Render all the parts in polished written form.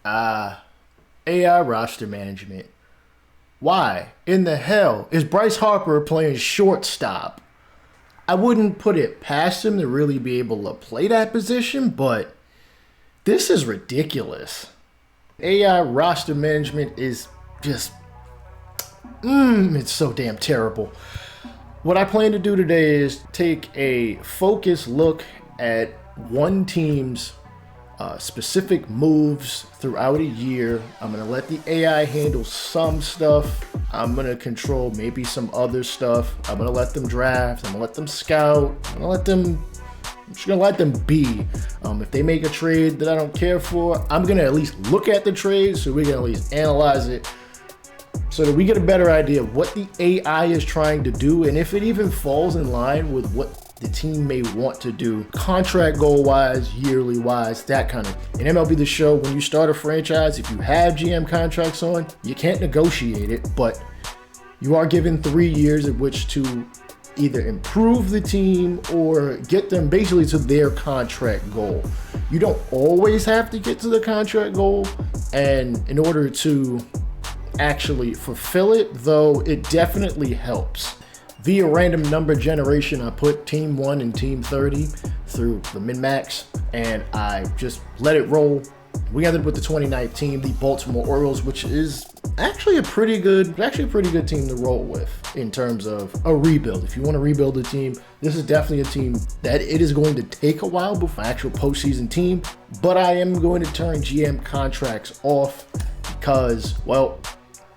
AI roster management. Why in the hell is Bryce Harper playing shortstop? I wouldn't put it past him to really be able to play that position, but this is ridiculous. AI roster management is just, it's so damn terrible. What I plan to do today is take a focused look at one team's specific moves throughout a year. I'm going to let the AI handle some stuff. I'm going to control maybe some other stuff. I'm going to let them draft. I'm going to let them scout. I'm just going to let them be. If they make a trade that I don't care for, I'm going to at least look at the trade so we can at least analyze it so that we get a better idea of what the AI is trying to do and if it even falls in line with what the team may want to do contract goal wise, yearly wise, that kind of. In MLB the Show, when you start a franchise, if you have GM contracts on, you can't negotiate it, but you are given 3 years in which to either improve the team or get them basically to their contract goal. You don't always have to get to the contract goal, and in order to actually fulfill it, though, it definitely helps. Via random number generation, I put team 1 and team 30 through the min-max, and I just let it roll. We ended with the 29th team, the Baltimore Orioles, which is actually a pretty good team to roll with in terms of a rebuild. If you want to rebuild a team, this is definitely a team that it is going to take a while before actual postseason team, but I am going to turn GM contracts off because, well,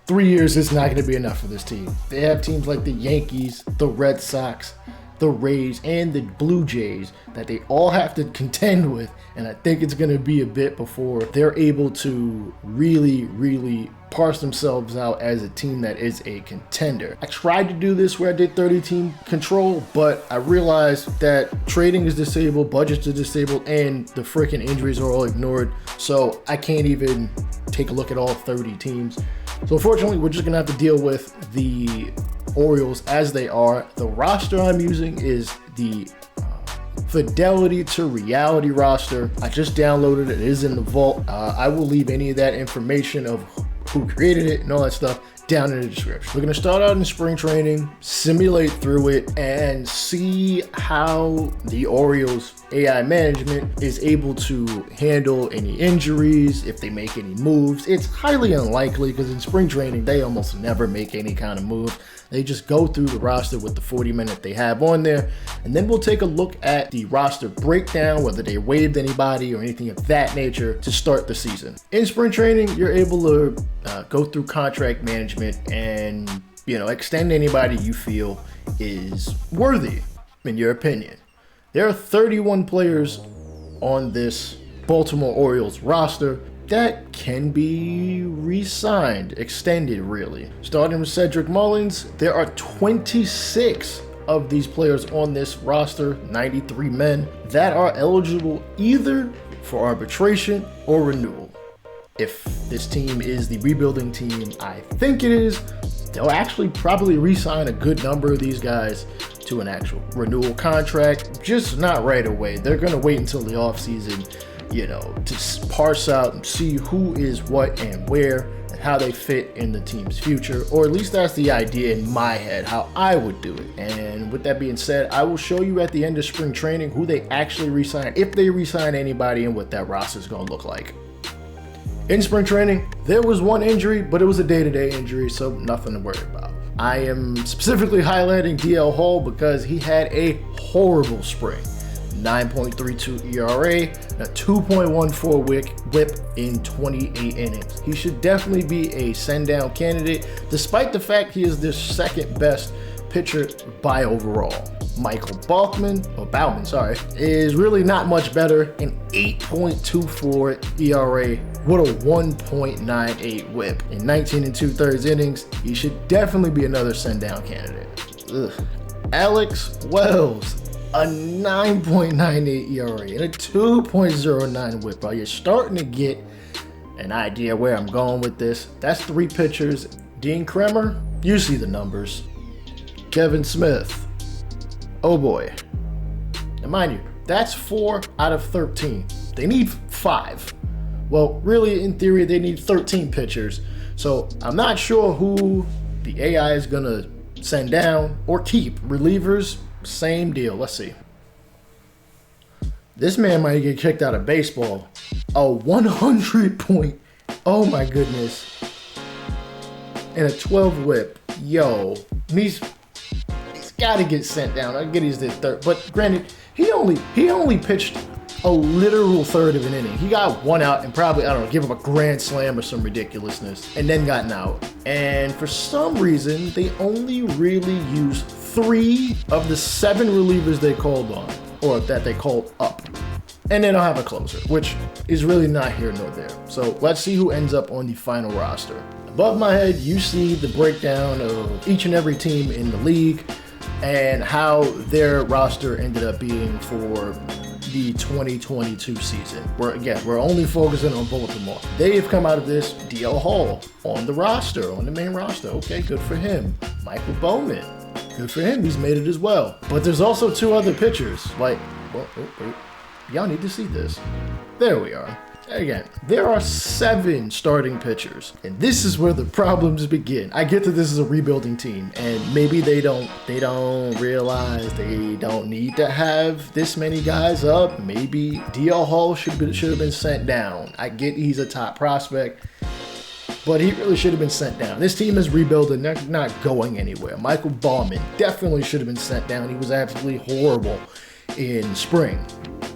3 years is not going to be enough for this team. They have teams like the Yankees, the Red Sox, the Rays, and the Blue Jays that they all have to contend with, and I think it's going to be a bit before they're able to really parse themselves out as a team that is a contender. I tried to do this where I did 30-team control, but I realized that trading is disabled, budgets are disabled, and the freaking injuries are all ignored, so I can't even take a look at all 30 teams. So unfortunately, we're just going to have to deal with the Orioles as they are. The roster I'm using is the Fidelity to reality roster. I just downloaded it. It is in the vault. I will leave any of that information of who created it and all that stuff down in the description. We're going to start out in spring training, simulate through it, and see how the Orioles AI management is able to handle any injuries, if they make any moves. It's highly unlikely because in spring training, they almost never make any kind of move. They just go through the roster with the 40-minute they have on there, and then we'll take a look at the roster breakdown, whether they waived anybody or anything of that nature to start the season. In spring training, you're able to go through contract management and, extend anybody you feel is worthy, in your opinion. There are 31 players on this Baltimore Orioles roster that can be re-signed, extended really. Starting with Cedric Mullins, there are 26 of these players on this roster, 93 men, that are eligible either for arbitration or renewal. If this team is the rebuilding team I think it is, they'll actually probably re-sign a good number of these guys to an actual renewal contract, just not right away. They're going to wait until the offseason, to parse out and see who is what and where and how they fit in the team's future, or at least that's the idea in my head, how I would do it. And with that being said, I will show you at the end of spring training who they actually re-sign, if they re-sign anybody, and what that roster is going to look like. In spring training, there was one injury, but it was a day-to-day injury, so nothing to worry about. I am specifically highlighting DL Hall because he had a horrible spring. 9.32 ERA, a 2.14 whip in 28 innings. He should definitely be a send-down candidate, despite the fact he is the second best pitcher by overall. Michael Baumann, is really not much better, an 8.24 ERA with a 1.98 whip in 19 2/3 innings. He should definitely be another send-down candidate. Alex Wells, a 9.98 ERA and a 2.09 whip. You're starting to get an idea where I'm going with this. That's 3 pitchers. Dean Kremer, you see the numbers. Kevin Smith, oh boy. Now mind you, that's 4 out of 13. They need 5. Well, really, in theory, they need 13 pitchers. So I'm not sure who the AI is going to send down or keep. Relievers, same deal. Let's see. This man might get kicked out of baseball. A 100 point. Oh my goodness. And a 12 whip. Yo. He's got to get sent down. I get he's the third. But granted, he only pitched a literal third of an inning. He got one out and probably, I don't know, give him a grand slam or some ridiculousness. And then gotten out. And for some reason, they only really used 3 of the 7 relievers they called on. Or that they called up. And they don't have a closer, which is really not here nor there. So let's see who ends up on the final roster. Above my head, you see the breakdown of each and every team in the league and how their roster ended up being for the 2022 season. We're only focusing on Baltimore. They have come out of this. DL Hall on the roster, on the main roster. Okay, good for him. Michael Bowman. Good for him. He's made it as well. But there's also 2 other pitchers. Like, wait. Y'all need to see this. There we are. Again, there are 7 starting pitchers. And this is where the problems begin. I get that this is a rebuilding team. And maybe they don't realize they don't need to have this many guys up. Maybe DL Hall should have been sent down. I get he's a top prospect. But he really should have been sent down. This team is rebuilding. They're not going anywhere. Michael Baumann definitely should have been sent down. He was absolutely horrible in spring.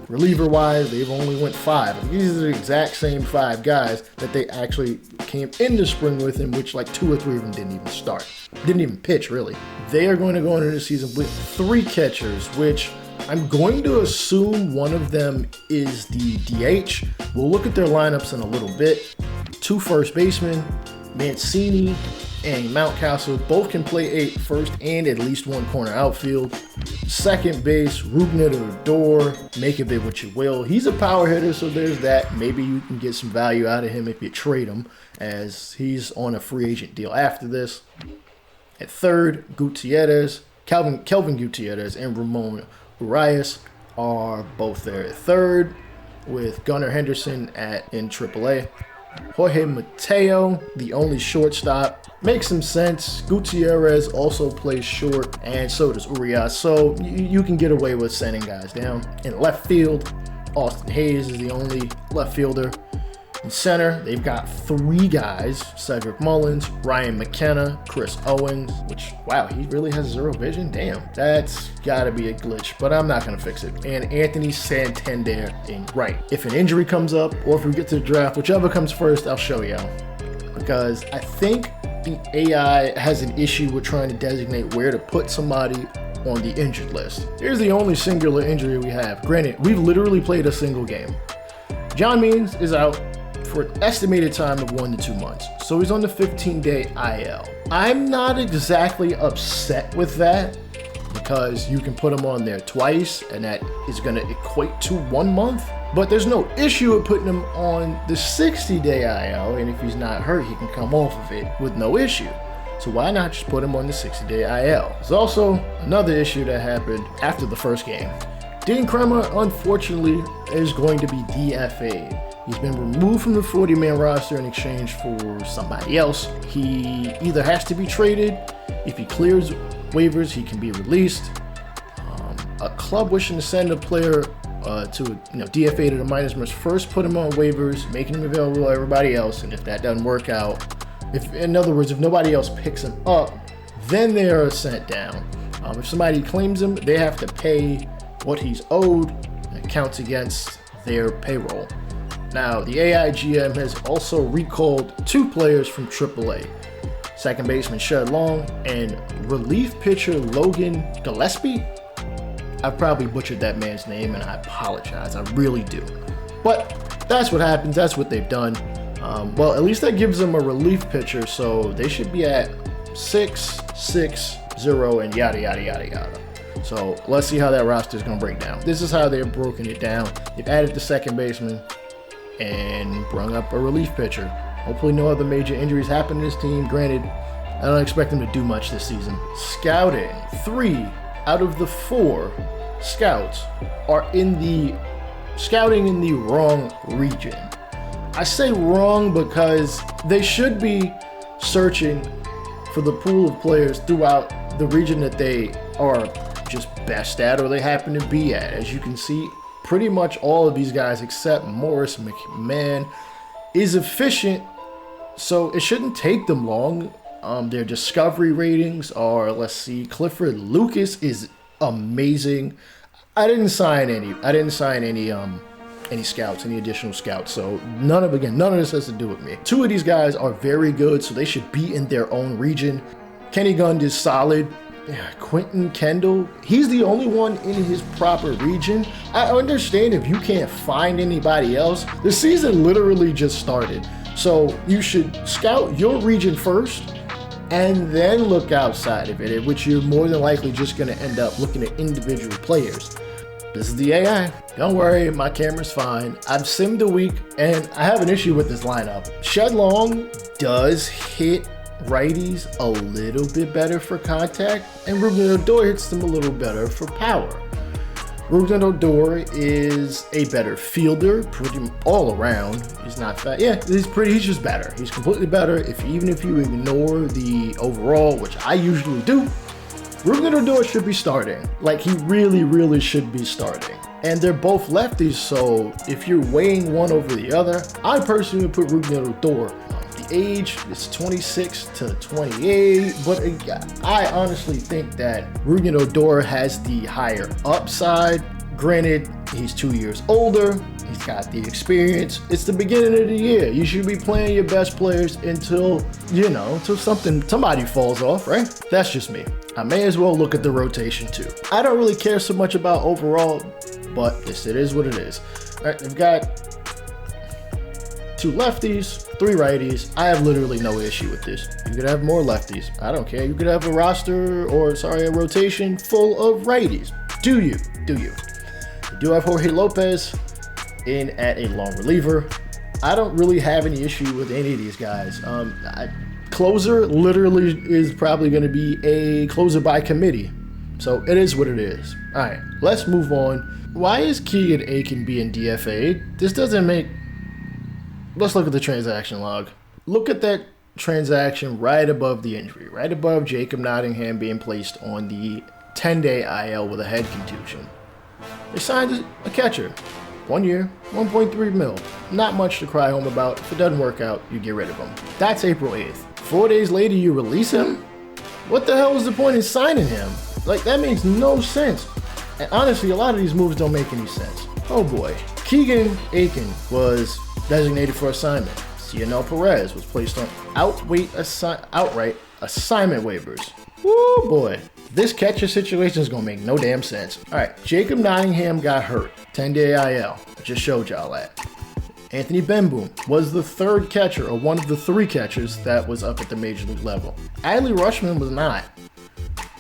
Reliever-wise, they've only went 5. These are the exact same 5 guys that they actually came into spring with, in which like 2 or 3 of them didn't even start. Didn't even pitch, really. They are going to go into the season with 3 catchers, which I'm going to assume one of them is the DH. We'll look at their lineups in a little bit. 2 first basemen, Mancini and Mountcastle, both can play first and at least 1 corner outfield. Second base, Rubner or Door, make of it what you will. He's a power hitter, so there's that. Maybe you can get some value out of him if you trade him, as he's on a free agent deal after this. At third, Gutierrez, Kelvin Gutierrez and Ramon Urias are both there at third, with Gunnar Henderson in AAA. Jorge Mateo, the only shortstop, makes some sense. Gutierrez also plays short, and so does Urias, so you can get away with sending guys down. In left field, Austin Hayes is the only left fielder. In center, they've got 3 guys: Cedric Mullins, Ryan McKenna, Chris Owens, which, wow, he really has 0 vision? Damn, that's gotta be a glitch, but I'm not gonna fix it. And Anthony Santander in right. If an injury comes up, or if we get to the draft, whichever comes first, I'll show y'all. Because I think the AI has an issue with trying to designate where to put somebody on the injured list. Here's the only singular injury we have. Granted, we've literally played a single game. John Means is out for an estimated time of 1 to 2 months. So he's on the 15-day IL. I'm not exactly upset with that, because you can put him on there twice and that is going to equate to 1 month. But there's no issue with putting him on the 60-day IL, and if he's not hurt, he can come off of it with no issue. So why not just put him on the 60-day IL? There's also another issue that happened after the first game. Dean Kremer, unfortunately, is going to be DFA'd. He's been removed from the 40-man roster in exchange for somebody else. He either has to be traded. If he clears waivers, he can be released. A club wishing to send a player to DFA to the minors must first put him on waivers, making him available to everybody else. And if that doesn't work out, in other words, if nobody else picks him up, then they are sent down. If somebody claims him, they have to pay what he's owed, and it counts against their payroll. Now, the AI GM has also recalled 2 players from AAA. Second baseman Shed Long and relief pitcher Logan Gillespie. I've probably butchered that man's name, and I apologize. I really do. But that's what happens. That's what they've done. Well, at least that gives them a relief pitcher, so they should be at 6, 6, 0, and yada, yada, yada, yada. So let's see how that roster is going to break down. This is how they've broken it down. They've added the second baseman and brung up a relief pitcher. Hopefully no other major injuries happen to this team. Granted, I don't expect them to do much this season. Scouting. 3 out of the 4 scouts are scouting in the wrong region. I say wrong because they should be searching for the pool of players throughout the region that they are just best at or they happen to be at. As you can see, pretty much all of these guys except Morris McMahon is efficient, so it shouldn't take them long. Their discovery ratings are, let's see, Clifford Lucas is amazing. I didn't sign any scouts, any additional scouts, so none of this has to do with me. Two of these guys are very good, so they should be in their own region. Kenny Gund is solid. Quentin Kendall, he's the only one in his proper region. I understand if you can't find anybody else. The season literally just started, so you should scout your region first and then look outside of it, which you're more than likely just going to end up looking at individual players. This is the AI. Don't worry, my camera's fine. I've simmed a week, and I have an issue with this lineup. Shed Long does hit righties a little bit better for contact, and Ruben Odor hits them a little better for power. Ruben Odor is a better fielder, pretty all around. He's not fast. Yeah, he's just better. He's completely better. Even if you ignore the overall, which I usually do, Ruben Odor should be starting. Like, he really, really should be starting. And they're both lefties, so if you're weighing one over the other, I personally would put Ruben Odor. The age is 26 to 28, but I honestly think that Ruben Odor has the higher upside. Granted, he's 2 years older. He's got the experience. It's the beginning of the year. You should be playing your best players until somebody falls off, right? That's just me. I may as well look at the rotation too. I don't really care so much about overall, but it is what it is. All right, they've got 2 lefties, 3 righties. I have literally no issue with this. You could have more lefties. I don't care. You could have a rotation full of righties. Do you? You do have Jorge Lopez in at a long reliever. I don't really have any issue with any of these guys. Closer literally is probably going to be a closer by committee. So it is what it is. All right, let's move on. Why is Keegan Aiken being DFA'd? This doesn't make... Let's look at the transaction log. Look at that transaction right above the injury, right above Jacob Nottingham being placed on the 10-day IL with a head contusion. They signed a catcher. 1 year, 1.3 mil. Not much to cry home about. If it doesn't work out, you get rid of him. That's April 8th. 4 days later, you release him? What the hell is the point in signing him? Like, that makes no sense. And honestly, a lot of these moves don't make any sense. Oh boy. Keegan Aiken was designated for assignment. Cionel Perez was placed on outright assignment waivers. Woo boy. This catcher situation is going to make no damn sense. All right, Jacob Nottingham got hurt. 10-day IL. I just showed y'all that. Anthony Benboom was the third catcher, or one of the 3 catchers that was up at the major league level. Adley Rutschman was not.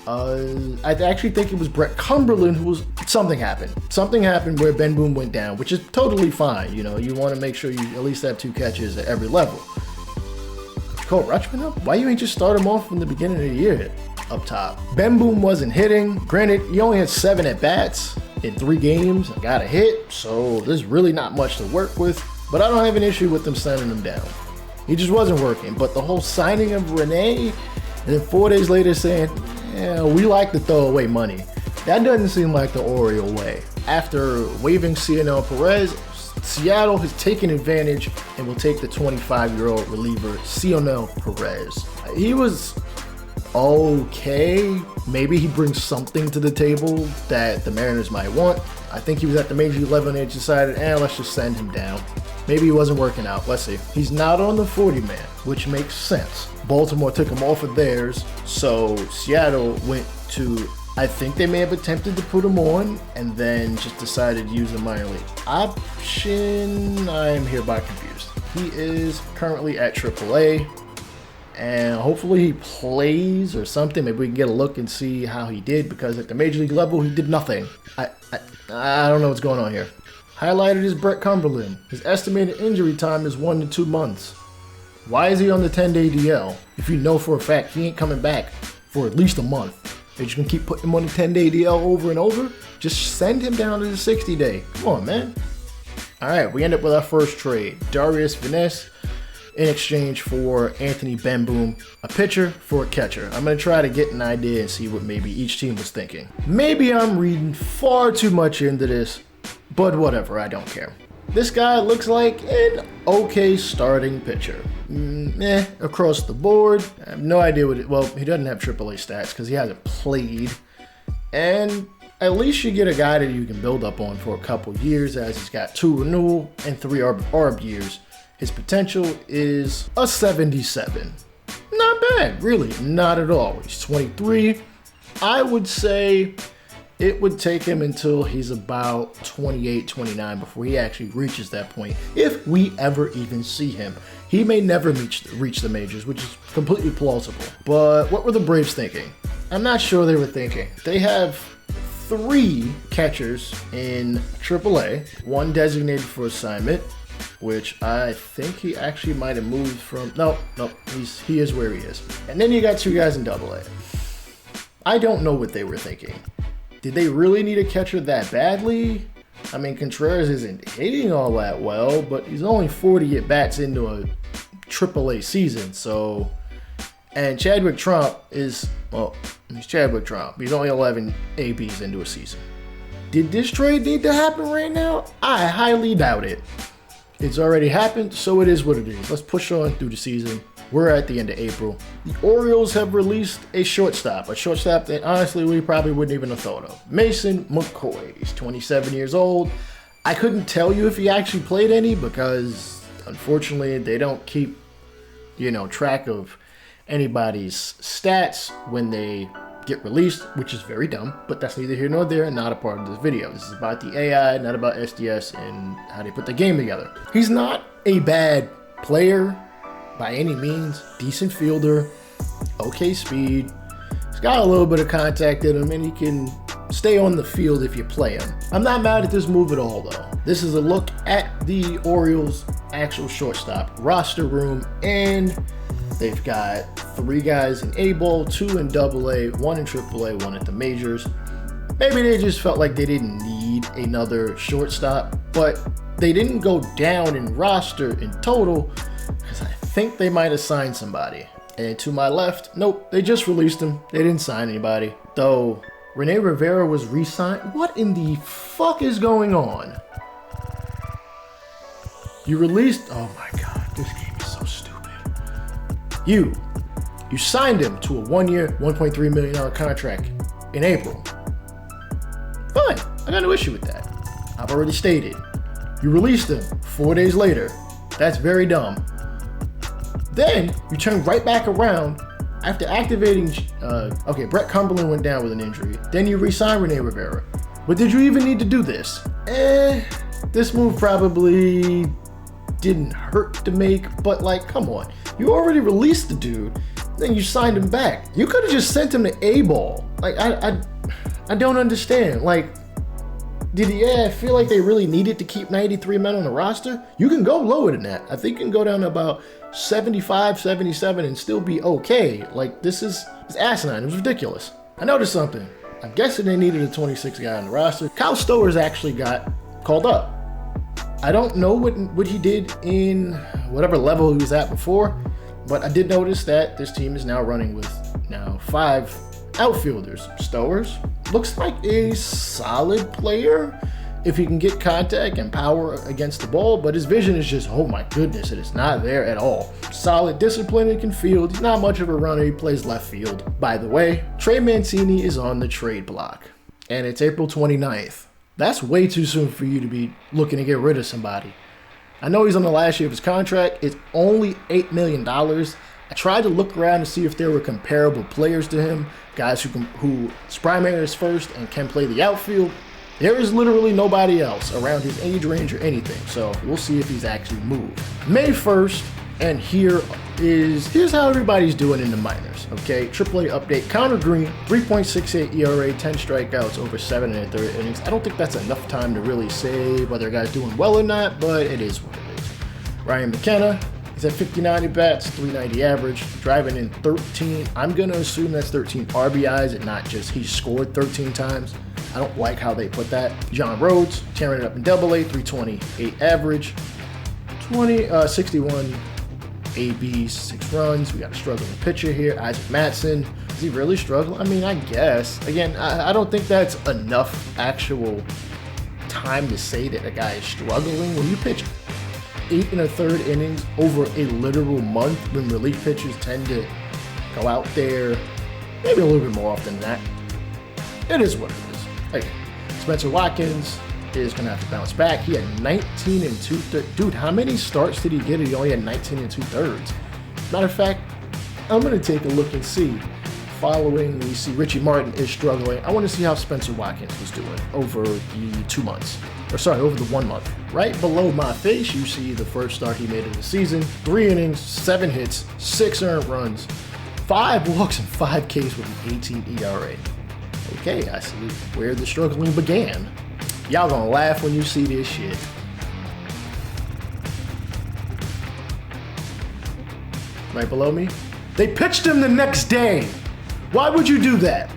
I actually think it was Brett Cumberland who was... Something happened. Something happened where Benboom went down, which is totally fine. You know, you want to make sure you at least have 2 catchers at every level. Call Rutschman up? Why you ain't just start him off from the beginning of the year up top? Benboom wasn't hitting. Granted, he only had 7 at-bats in 3 games. I got a hit, so there's really not much to work with. But I don't have an issue with them sending him down. He just wasn't working. But the whole signing of Renee, and then 4 days later saying, yeah, we like to throw away money. That doesn't seem like the Oriole way. After waiving Cionel Perez, Seattle has taken advantage and will take the 25-year-old reliever, Cionel Perez. He was okay. Maybe he brings something to the table that the Mariners might want. I think he was at the major level and they decided, let's just send him down. Maybe he wasn't working out. Let's see. He's not on the 40-man, which makes sense. Baltimore took him off of theirs, so Seattle went to... I think they may have attempted to put him on and then just decided to use a minor league option. I am hereby confused. He is currently at AAA, and hopefully he plays or something. Maybe we can get a look and see how he did, because at the major league level, he did nothing. I don't know what's going on here. Highlighted is Brett Cumberland. His estimated injury time is 1 to 2 months. Why is he on the 10-day DL if you know for a fact he ain't coming back for at least a month? They're just gonna keep putting him on the 10-day DL over and over? Just send him down to the 60-day. Come on, man. All right, we end up with our first trade. Darius Vaness in exchange for Anthony Benboom, a pitcher for a catcher. I'm going to try to get an idea and see what maybe each team was thinking. Maybe I'm reading far too much into this, but whatever, I don't care. This guy looks like an okay starting pitcher. Across the board. I have no idea well, he doesn't have AAA stats because he hasn't played. And at least you get a guy that you can build up on for a couple years, as he's got 2 renewal and 3 ARB years. His potential is a 77. Not bad, really, not at all. He's 23. I would say it would take him until he's about 28, 29 before he actually reaches that point, if we ever even see him. He may never reach the majors, which is completely plausible. But what were the Braves thinking? I'm not sure they were thinking. They have 3 catchers in AAA, 1 designated for assignment, which I think he actually might have moved from. No, he is where he is. And then you got 2 guys in AA. I don't know what they were thinking. Did they really need a catcher that badly? I mean, Contreras isn't hitting all that well, but he's only 40 at-bats into a AAA season, so. And Chadwick Trump is, well, he's Chadwick Trump. He's only 11 ABs into a season. Did this trade need to happen right now? I highly doubt it. It's already happened, so it is what it is. Let's push on through the season. We're at the end of April. The Orioles have released a shortstop that honestly we probably wouldn't even have thought of. Mason McCoy. He's 27 years old. I couldn't tell you if he actually played any because unfortunately they don't keep, track of anybody's stats when they get released, which is very dumb, but that's neither here nor there and not a part of this video. This is about the AI, not about SDS and how they put the game together. He's not a bad player by any means. Decent fielder, okay speed. He's got a little bit of contact in him and he can stay on the field if you play him. I'm not mad at this move at all though. This is a look at the Orioles' actual shortstop roster room, and they've got 3 guys in A-ball, 2 in AA, 1 in AAA, 1 at the majors. Maybe they just felt like they didn't need another shortstop, but they didn't go down in roster in total because I think they might have signed somebody. And to my left, nope, they just released him. They didn't sign anybody. Though Rene Rivera was re-signed. What in the fuck is going on? You released, oh my God, this game is so stupid. You signed him to a 1-year, $1.3 million contract in April. Fine, I got no issue with that. I've already stated. You released him 4 days later. That's very dumb. Then you turn right back around after activating, Brett Cumberland went down with an injury. Then you re-signed Rene Rivera. But did you even need to do this? This move probably didn't hurt to make, but come on. You already released the dude, then you signed him back. You could have just sent him to A-ball. I don't understand. I feel like they really needed to keep 93 men on the roster? You can go lower than that. I think you can go down to about 75, 77 and still be okay. It's asinine. It was ridiculous. I noticed something. I'm guessing they needed a 26 guy on the roster. Kyle Stowers actually got called up. I don't know what he did in whatever level he was at before, but I did notice that this team is now running with 5 outfielders. Stowers looks like a solid player if he can get contact and power against the ball, but his vision is just, oh my goodness, it is not there at all. Solid discipline and can field. He's not much of a runner. He plays left field. By the way, Trey Mancini is on the trade block, and it's April 29th. That's way too soon for you to be looking to get rid of somebody. I know he's on the last year of his contract. It's only $8 million. I tried to look around to see if there were comparable players to him, guys whose primary is first and can play the outfield. There is literally nobody else around his age range or anything, so we'll see if he's actually moved. May 1st, and here's how everybody's doing in the minors, okay? AAA update, Connor Green, 3.68 ERA, 10 strikeouts over 7 1/3 innings. I don't think that's enough time to really say whether a guy's doing well or not, but it is what it is. Ryan McKenna, he's at 59 at-bats, 390 average, driving in 13. I'm going to assume that's 13 RBIs and not just he scored 13 times. I don't like how they put that. John Rhodes, tearing it up in Double-A, 328 average, 61 AB, 6 runs. We got a struggling pitcher here, Isaac Matson. Is he really struggling? I mean, I guess. Again, I don't think that's enough actual time to say that a guy is struggling. When you pitch 8 1/3 innings over a literal month, when relief pitchers tend to go out there maybe a little bit more often than that, it is what it is. Okay. Spencer Watkins is going to have to bounce back. He had 19 2/3. Dude, how many starts did he get? He only had 19 2/3. Matter of fact, I'm going to take a look and see. Following, we see Richie Martin is struggling. I want to see how Spencer Watkins was doing over the 2 months. Over the 1 month. Right below my face, you see the first start he made of the season. 3 innings, 7 hits, 6 earned runs, 5 walks, and 5 Ks with an 18 ERA. Okay, I see where the struggling began. Y'all gonna laugh when you see this shit. Right below me, they pitched him the next day. Why would you do that?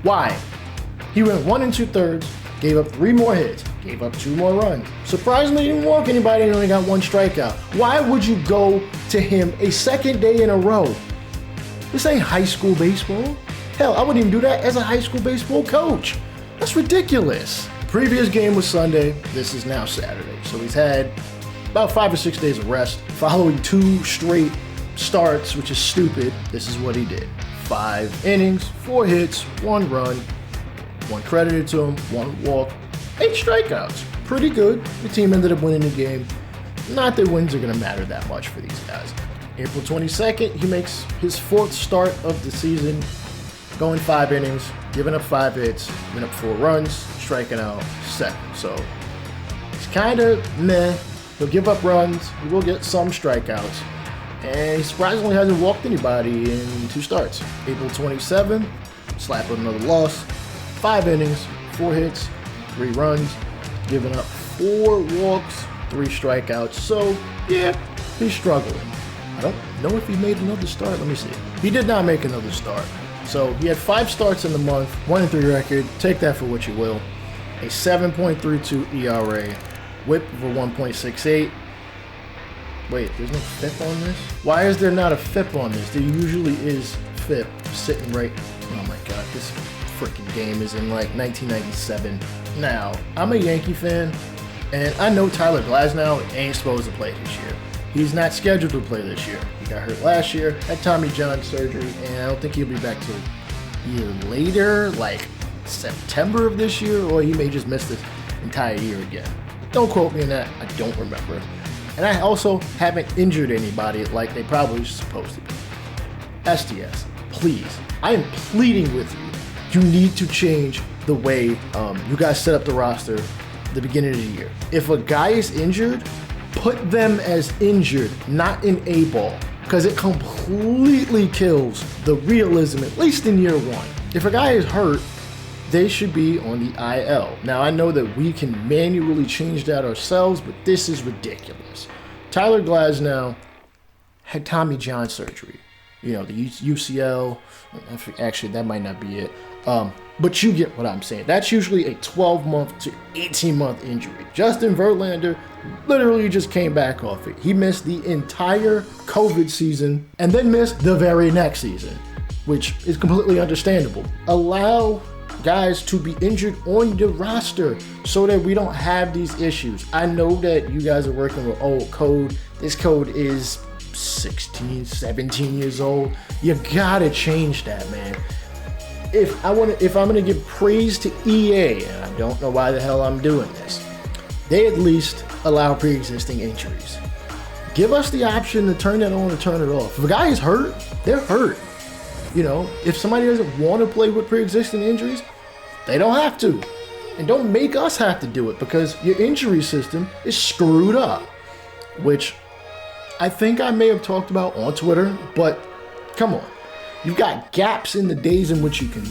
Why? He went 1 2/3, gave up 3 more hits, gave up 2 more runs. Surprisingly, he didn't walk anybody and only got 1 strikeout. Why would you go to him a second day in a row? This ain't high school baseball. Hell, I wouldn't even do that as a high school baseball coach. That's ridiculous. Previous game was Sunday. This is now Saturday. So he's had about 5 or 6 days of rest. Following 2 straight starts, which is stupid, this is what he did. 5 innings, 4 hits, 1 run, 1 credited to him, 1 walk, 8 strikeouts. Pretty good. The team ended up winning the game. Not that wins are going to matter that much for these guys. April 22nd, he makes his 4th start of the season, going 5 innings, giving up 5 hits, giving up 4 runs, striking out 7. So it's kind of meh. He'll give up runs. He will get some strikeouts. And he surprisingly hasn't walked anybody in 2 starts. April 27th, slap with another loss. 5 innings, 4 hits, 3 runs, giving up 4 walks, 3 strikeouts. So, yeah, he's struggling. I don't know if he made another start. Let me see. He did not make another start. So he had 5 starts in the month, 1-3 record. Take that for what you will. A 7.32 ERA, whip of a 1.68. Wait, there's no FIP on this? Why is there not a FIP on this? There usually is FIP sitting right. Oh my God, this freaking game is in like 1997. Now, I'm a Yankee fan, and I know Tyler Glasnow ain't supposed to play this year. He's not scheduled to play this year. He got hurt last year, had Tommy John surgery, and I don't think he'll be back till a year later, like September of this year, or he may just miss this entire year again. Don't quote me on that. I don't remember. And I also haven't injured anybody like they probably supposed to be. SDS, please. I am pleading with you. You need to change the way you guys set up the roster at the beginning of the year. If a guy is injured, put them as injured, not in A ball, because it completely kills the realism, at least in year 1. If a guy is hurt, they should be on the IL. Now, I know that we can manually change that ourselves, but this is ridiculous. Tyler Glasnow had Tommy John surgery. You know, the UCL. Actually, that might not be it. But you get what I'm saying. That's usually a 12-month to 18-month injury. Justin Verlander literally just came back off it. He missed the entire COVID season and then missed the very next season, which is completely understandable. Allow guys to be injured on the roster so that we don't have these issues. I know that you guys are working with old code. This code is 16, 17 years old. You gotta change that, man. If I'm gonna give praise to EA, and I don't know why the hell I'm doing this, they at least allow pre-existing injuries. Give us the option to turn that on or turn it off. If a guy is hurt, they're hurt. You know, if somebody doesn't want to play with pre-existing injuries, they don't have to. And don't make us have to do it, because your injury system is screwed up, which I think I may have talked about on Twitter, but come on. You've got gaps in the days in which you can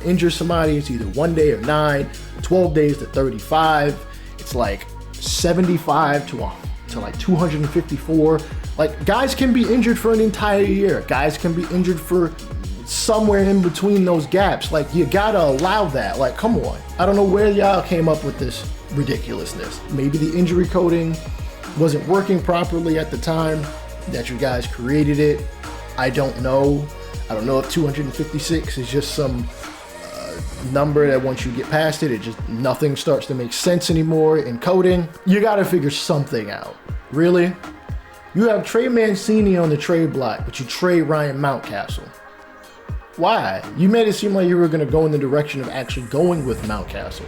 injure somebody. It's either 1 day or 9, 12 days to 35. It's like 75 to like 254. Like, guys can be injured for an entire year. Guys can be injured for somewhere in between those gaps. Like, you gotta allow that. Like, come on. I don't know where y'all came up with this ridiculousness. Maybe the injury coding wasn't working properly at the time that you guys created it. I don't know. I don't know if 256 is just some number that once you get past it, nothing starts to make sense anymore in coding. You gotta figure something out. Really? You have Trey Mancini on the trade block, but you trade Ryan Mountcastle. Why? You made it seem like you were gonna go in the direction of actually going with Mountcastle.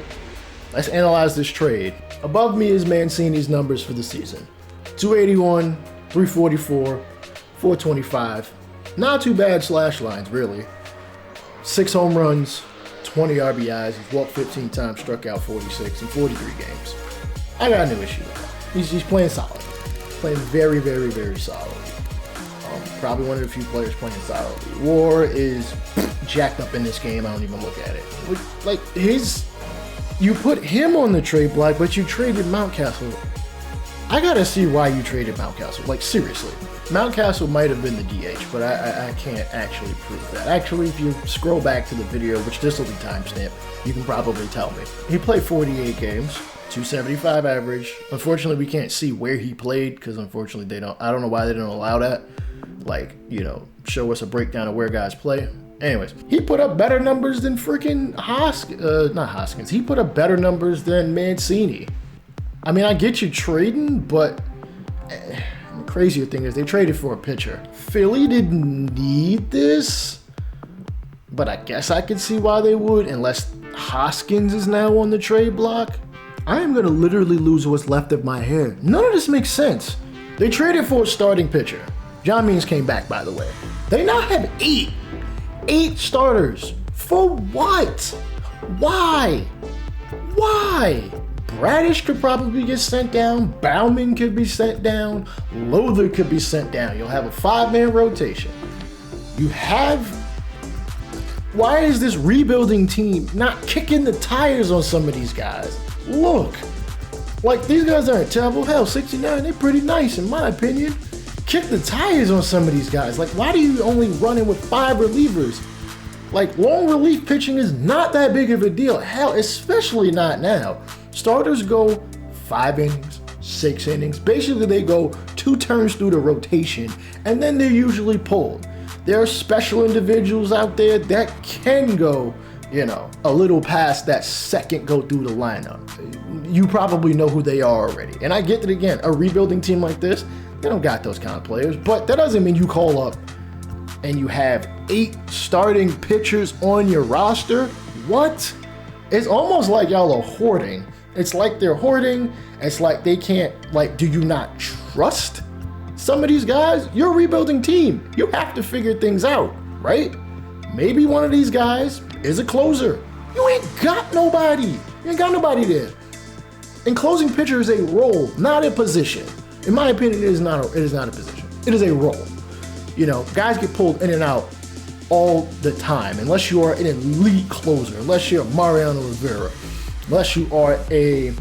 Let's analyze this trade. Above me is Mancini's numbers for the season. 281, 344, 425. Not too bad slash lines, really. 6 home runs, 20 RBIs, he's walked 15 times, struck out 46 in 43 games. I got no issue with that. He's playing solid. Playing very, very, very solidly. Probably one of the few players playing solidly. WAR is jacked up in this game. I don't even look at it. Like, you put him on the trade block, but you traded Mountcastle. I gotta see why you traded Mountcastle. Like, seriously. Mountcastle might have been the DH, but I can't actually prove that. Actually, if you scroll back to the video, which this will be timestamped, you can probably tell me. He played 48 games, 275 average. Unfortunately, we can't see where he played because unfortunately I don't know why they don't allow that. Like, show us a breakdown of where guys play. Anyways, he put up better numbers than freaking not Hoskins. He put up better numbers than Mancini. I mean, I get you trading, but the crazier thing is they traded for a pitcher. Philly didn't need this, but I guess I could see why they would, unless Hoskins is now on the trade block. I am going to literally lose what's left of my hair. None of this makes sense. They traded for a starting pitcher. John Means came back, by the way. They now have 8 starters. For what? Why? Bradish could probably get sent down. Bauman could be sent down. Lothar could be sent down. You'll have a 5-man rotation. Why is this rebuilding team not kicking the tires on some of these guys? Look, like, these guys aren't terrible. Hell, 69, they're pretty nice in my opinion. Kick the tires on some of these guys. Like, why do you only run in with 5 relievers? Like, long relief pitching is not that big of a deal. Hell, especially not now. Starters go 5 innings, 6 innings. Basically, they go 2 turns through the rotation, and then they're usually pulled. There are special individuals out there that can go, a little past that second go through the lineup. You probably know who they are already. And I get that, again, a rebuilding team like this, they don't got those kind of players, but that doesn't mean you call up and you have 8 starting pitchers on your roster. What? It's almost like y'all are hoarding. It's like they're hoarding. It's like they can't, do you not trust some of these guys? You're a rebuilding team. You have to figure things out, right? Maybe one of these guys is a closer. You ain't got nobody. You ain't got nobody there. And closing pitcher is a role, not a position. In my opinion, it is not a position. It is a role. Guys get pulled in and out all the time, unless you are an elite closer, unless you're Mariano Rivera, unless you are a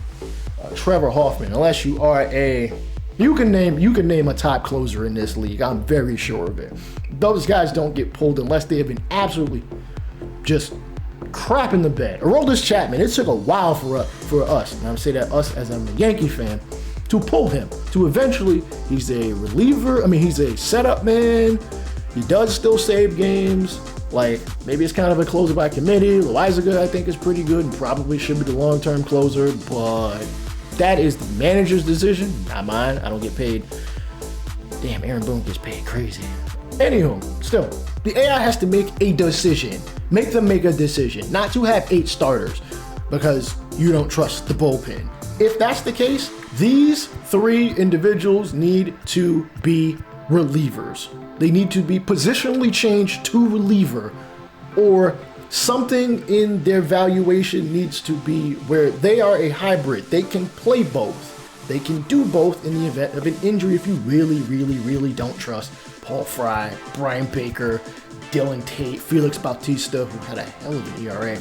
Trevor Hoffman, unless you are you can name a top closer in this league. I'm very sure of it. Those guys don't get pulled unless they have been absolutely just crap in the bed. Aroldis Chapman, it took a while for us, and I'm saying that us as I'm a Yankee fan, to pull him, to eventually, he's a reliever, he's a setup man, he does still save games, maybe it's kind of a closer by committee. Loizaga, I think, is pretty good and probably should be the long-term closer, but that is the manager's decision, not mine. I don't get paid. Damn, Aaron Boone gets paid crazy. Anywho, still, the AI has to make a decision. Make them make a decision, not to have 8 starters because you don't trust the bullpen. If that's the case, these 3 individuals need to be relievers. They need to be positionally changed to reliever, or something in their valuation needs to be where they are a hybrid. They can play both. They can do both in the event of an injury if you really, really, really don't trust Paul Fry, Brian Baker, Dylan Tate, Felix Bautista, who had a hell of an ERA,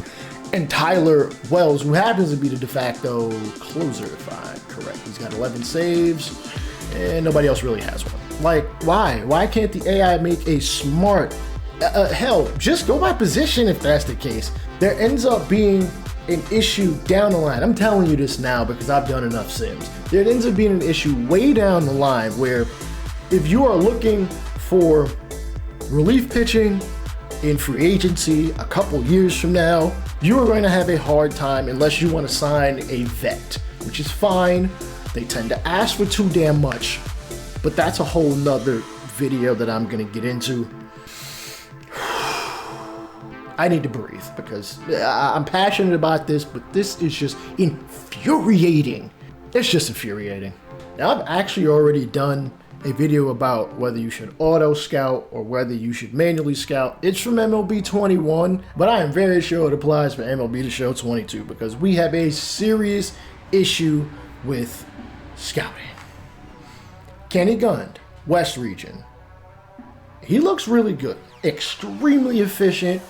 and Tyler Wells, who happens to be the de facto closer, if I'm correct. He's got 11 saves, and nobody else really has one. Why? Why can't the AI make a smart Hell, just go by position if that's the case. There ends up being an issue down the line. I'm telling you this now because I've done enough sims. There ends up being an issue way down the line where if you are looking for relief pitching in free agency a couple years from now, you are going to have a hard time unless you want to sign a vet, which is fine. They tend to ask for too damn much, but that's a whole nother video that I'm going to get into. I need to breathe because I'm passionate about this, but this is just infuriating. It's just infuriating. Now, I've actually already done a video about whether you should auto scout or whether you should manually scout. It's from MLB 21, but I am very sure it applies for MLB the Show 22 because we have a serious issue with scouting. Kenny Gund, West Region. He looks really good, extremely efficient,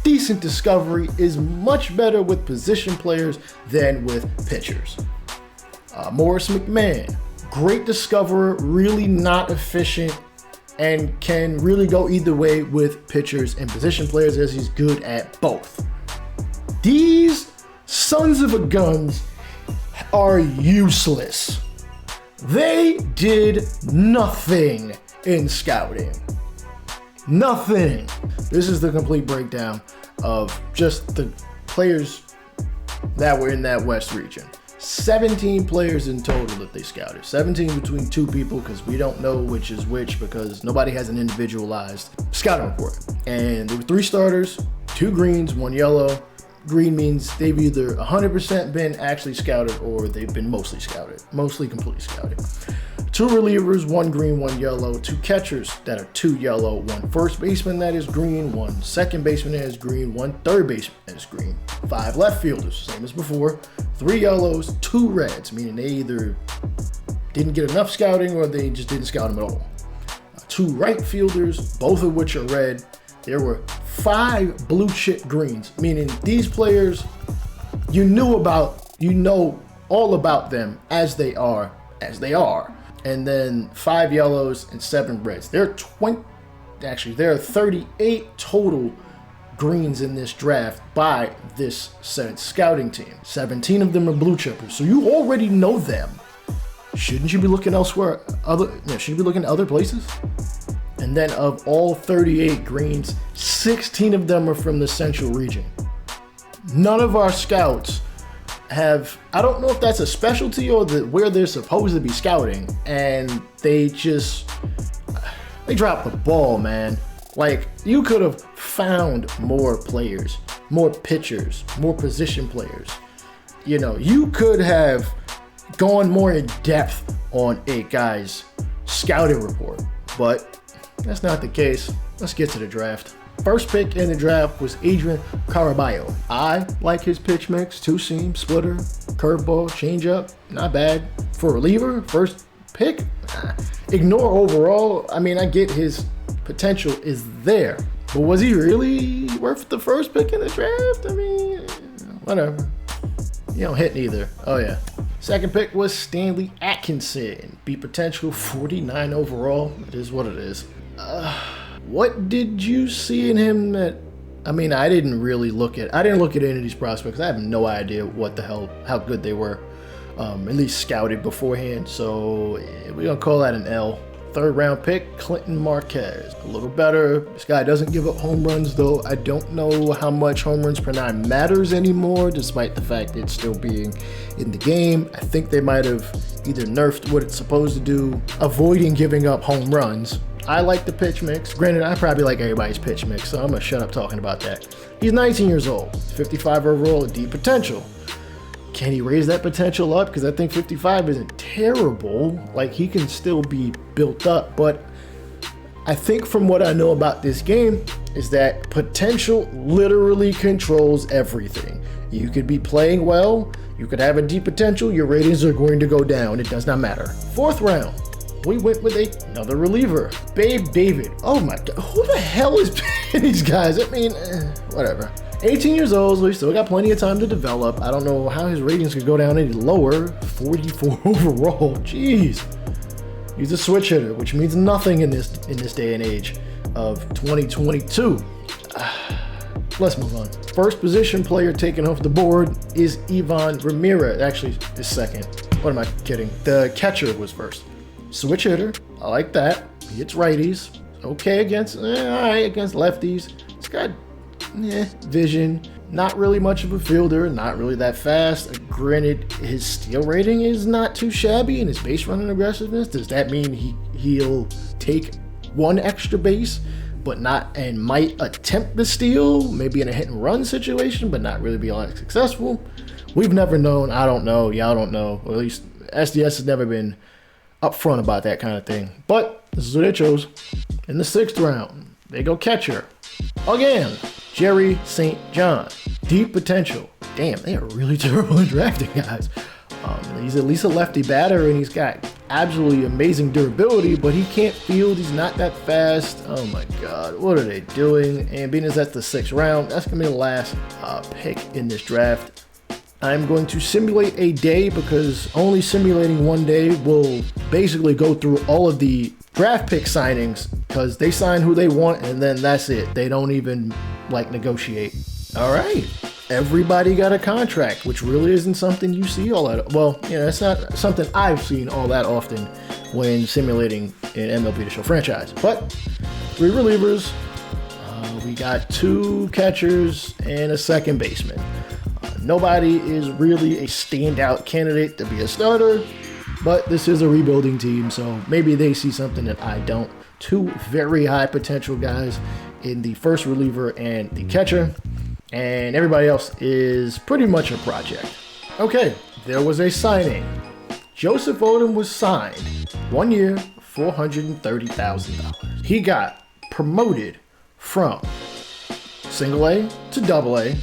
decent discovery, is much better with position players than with pitchers. Morris McMahon, great discoverer, really not efficient, and can really go either way with pitchers and position players as he's good at both. These sons of a guns are useless. They did nothing in scouting. Nothing. This is the complete breakdown of just the players that were in that West region. 17 players in total that they scouted. 17 between two people because we don't know which is which because nobody has an individualized scouting report. And there were 3 starters, 2 greens, 1 yellow. Green means they've either 100% been actually scouted or they've been mostly scouted, mostly completely scouted. 2 relievers, 1 green, 1 yellow. 2 catchers that are 2 yellow. 1 first baseman that is green. 1 second baseman that is green. 1 third baseman that is green. 5 left fielders, same as before. 3 yellows, 2 reds, meaning they either didn't get enough scouting or they just didn't scout them at all. 2 right fielders, both of which are red. There were 5 blue chip greens, meaning these players you know all about them as they are. And then 5 yellows and 7 reds. There are 38 total greens in this draft by this said scouting team. 17 of them are blue chippers, so you already know them. Shouldn't you be looking elsewhere? Should you be looking at other places? And then of all 38 greens, 16 of them are from the Central region. None of our scouts have, I don't know if that's a specialty or where they're supposed to be scouting, and they dropped the ball, man. Like, you could have found more players, more pitchers, more position players. You know, you could have gone more in depth on a guy's scouting report, but that's not the case. Let's get to the draft. First pick in the draft was Adrian Caraballo. I like his pitch mix, 2-seam, splitter, curveball, changeup, not bad. For a reliever, first pick, ignore overall. I mean, I get his potential is there, but was he really worth the first pick in the draft? I mean, whatever. You don't hit neither. Oh yeah. Second pick was Stanley Atkinson. Beat potential, 49 overall. It is what it is. What did you see in him that, I mean, I didn't look at any of these prospects. I have no idea how good they were, at least scouted beforehand. So we're going to call that an L. Third round pick, Clinton Marquez. A little better. This guy doesn't give up home runs, though. I don't know how much home runs per 9 matters anymore, despite the fact it's still being in the game. I think they might have either nerfed what it's supposed to do, avoiding giving up home runs. I like the pitch mix. Granted, I probably like everybody's pitch mix, so I'm going to shut up talking about that. He's 19 years old, 55 overall, deep potential. Can he raise that potential up? Because I think 55 isn't terrible. Like, he can still be built up. But I think from what I know about this game is that potential literally controls everything. You could be playing well. You could have a deep potential. Your ratings are going to go down. It does not matter. Fourth round, we went with another reliever, Babe David. Oh my God, who the hell is paying these guys? I mean, whatever. 18 years old, so he's still got plenty of time to develop. I don't know how his ratings could go down any lower. 44 overall, jeez. He's a switch hitter, which means nothing in this day and age. of 2022. Let's move on. First position player taken off the board is Ivan Ramirez. Actually, is second. What am I kidding? The catcher was first. Switch hitter. I like that. He hits righties. Okay against, all right against lefties. He's got vision. Not really much of a fielder. Not really that fast. Granted, his steal rating is not too shabby, and his base running aggressiveness. Does that mean he'll take one extra base? But not, and might attempt the steal, maybe in a hit and run situation, but not really be all that successful. We've never known. I don't know. Y'all don't know. Or at least SDS has never been upfront about that kind of thing. But this is what they chose. In the 6th round, they go catcher. Again, Jerry St. John. Deep potential. Damn, they are really terrible at drafting guys. He's at least a lefty batter, and he's got absolutely amazing durability, but he can't field. He's not that fast. Oh my God, what are they doing? And being as that's the 6th round, that's gonna be the last pick in this draft. I'm going to simulate a day because only simulating one day will basically go through all of the draft pick signings because they sign who they want and then that's it. They don't even negotiate. All right. Everybody got a contract, which really isn't something you see all that. Well, it's not something I've seen all that often when simulating an MLB the Show franchise. But 3 relievers, we got 2 catchers and a second baseman. Nobody is really a standout candidate to be a starter, but this is a rebuilding team, so maybe they see something that I don't. 2 very high potential guys in the first reliever and the catcher. And everybody else is pretty much a project. Okay, there was a signing. Joseph Odom was signed. 1 year, $430,000. He got promoted from single A to double A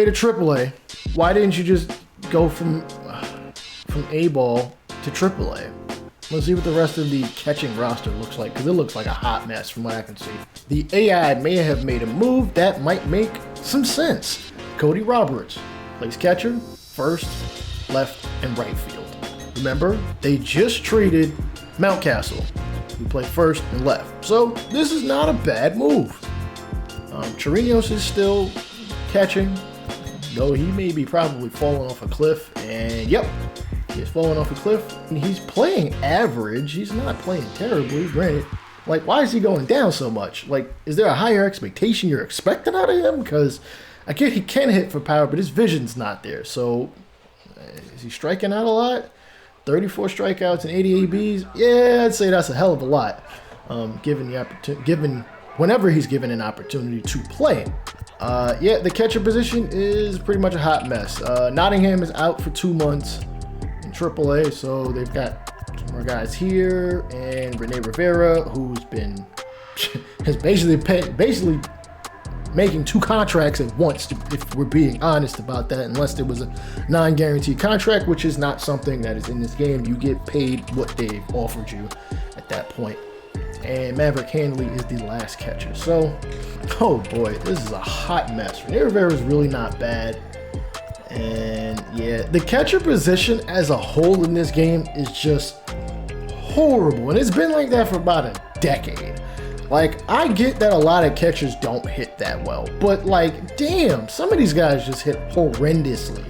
to triple A. Why didn't you just go from A ball to triple A? Let's see what the rest of the catching roster looks like, because it looks like a hot mess from what I can see. The AI may have made a move that might make some sense. Cody Roberts plays catcher, first, left, and right field. Remember, they just traded Mountcastle, who played first and left. So this is not a bad move. Chirinos is still catching, though he may be probably falling off a cliff. And yep, he's falling off a cliff. And he's playing average. He's not playing terribly, granted. Why is he going down so much? Is there a higher expectation you're expecting out of him? Because I get he can hit for power, but his vision's not there. So is he striking out a lot? 34 strikeouts and 80 ABs? Yeah, I'd say that's a hell of a lot. Given whenever he's given an opportunity to play. The catcher position is pretty much a hot mess. Nottingham is out for 2 months in AAA, so they've got some more guys here, and Rene Rivera, who's been has basically making 2 contracts at once, if we're being honest about that, unless there was a non-guaranteed contract, which is not something that is in this game. You get paid what they've offered you at that point. And Maverick Handley is the last catcher. So, oh boy, this is a hot mess. Rene Rivera is really not bad. And yeah, the catcher position as a whole in this game is just horrible. And it's been like that for about a decade. I get that a lot of catchers don't hit that well, but damn, some of these guys just hit horrendously.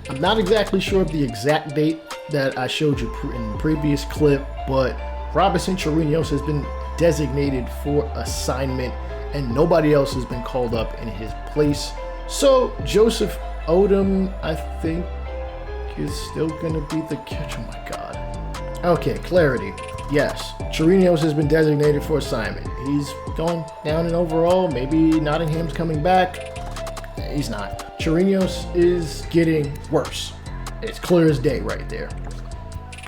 I'm not exactly sure of the exact date that I showed you in the previous clip, but Robinson Chirinos has been designated for assignment and nobody else has been called up in his place. So Joseph Odom, I think, is still going to be the catcher. Oh my God. Okay, clarity. Yes, Chirinos has been designated for assignment. He's going down in overall. Maybe Nottingham's coming back. He's not. Chirinos is getting worse. It's clear as day right there.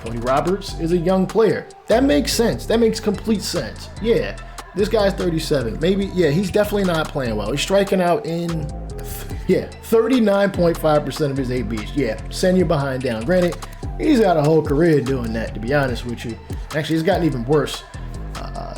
Cody Roberts is a young player. That makes sense. That makes complete sense. Yeah, this guy's 37. Maybe, he's definitely not playing well. He's striking out in, 39.5% of his ABs. Yeah, send you behind down. Granted, he's got a whole career doing that, to be honest with you. Actually, it's gotten even worse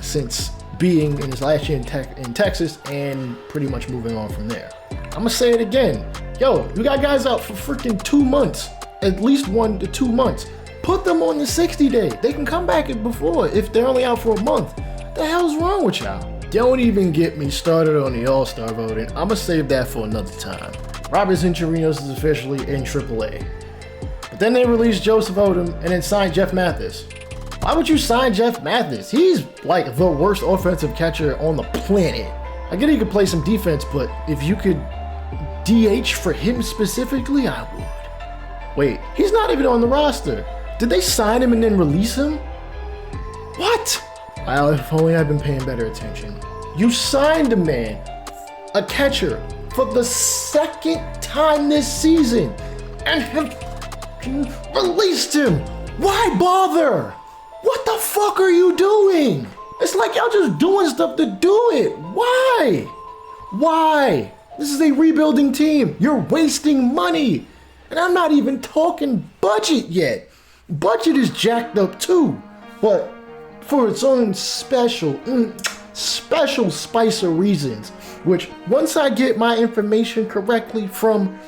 since being in his last year in Texas and pretty much moving on from there. I'm going to say it again. Yo, you got guys out for freaking 2 months, at least 1 to 2 months. Put them on the 60-day. They can come back before if they're only out for a month. The hell's wrong with y'all? Don't even get me started on the All-Star voting. I'ma save that for another time. Robinson Chirinos is officially in AAA. But then they released Joseph Odom and then signed Jeff Mathis. Why would you sign Jeff Mathis? He's like the worst offensive catcher on the planet. I get he could play some defense, but if you could DH for him specifically, I would. Wait, he's not even on the roster. Did they sign him and then release him? What? Wow, if only I'd been paying better attention. You signed a man, a catcher, for the second time this season and have released him. Why bother? What the fuck are you doing? It's like y'all just doing stuff to do it. Why? Why? This is a rebuilding team. You're wasting money. And I'm not even talking budget yet. Budget is jacked up too, but for its own special spice of reasons, which once I get my information correctly from,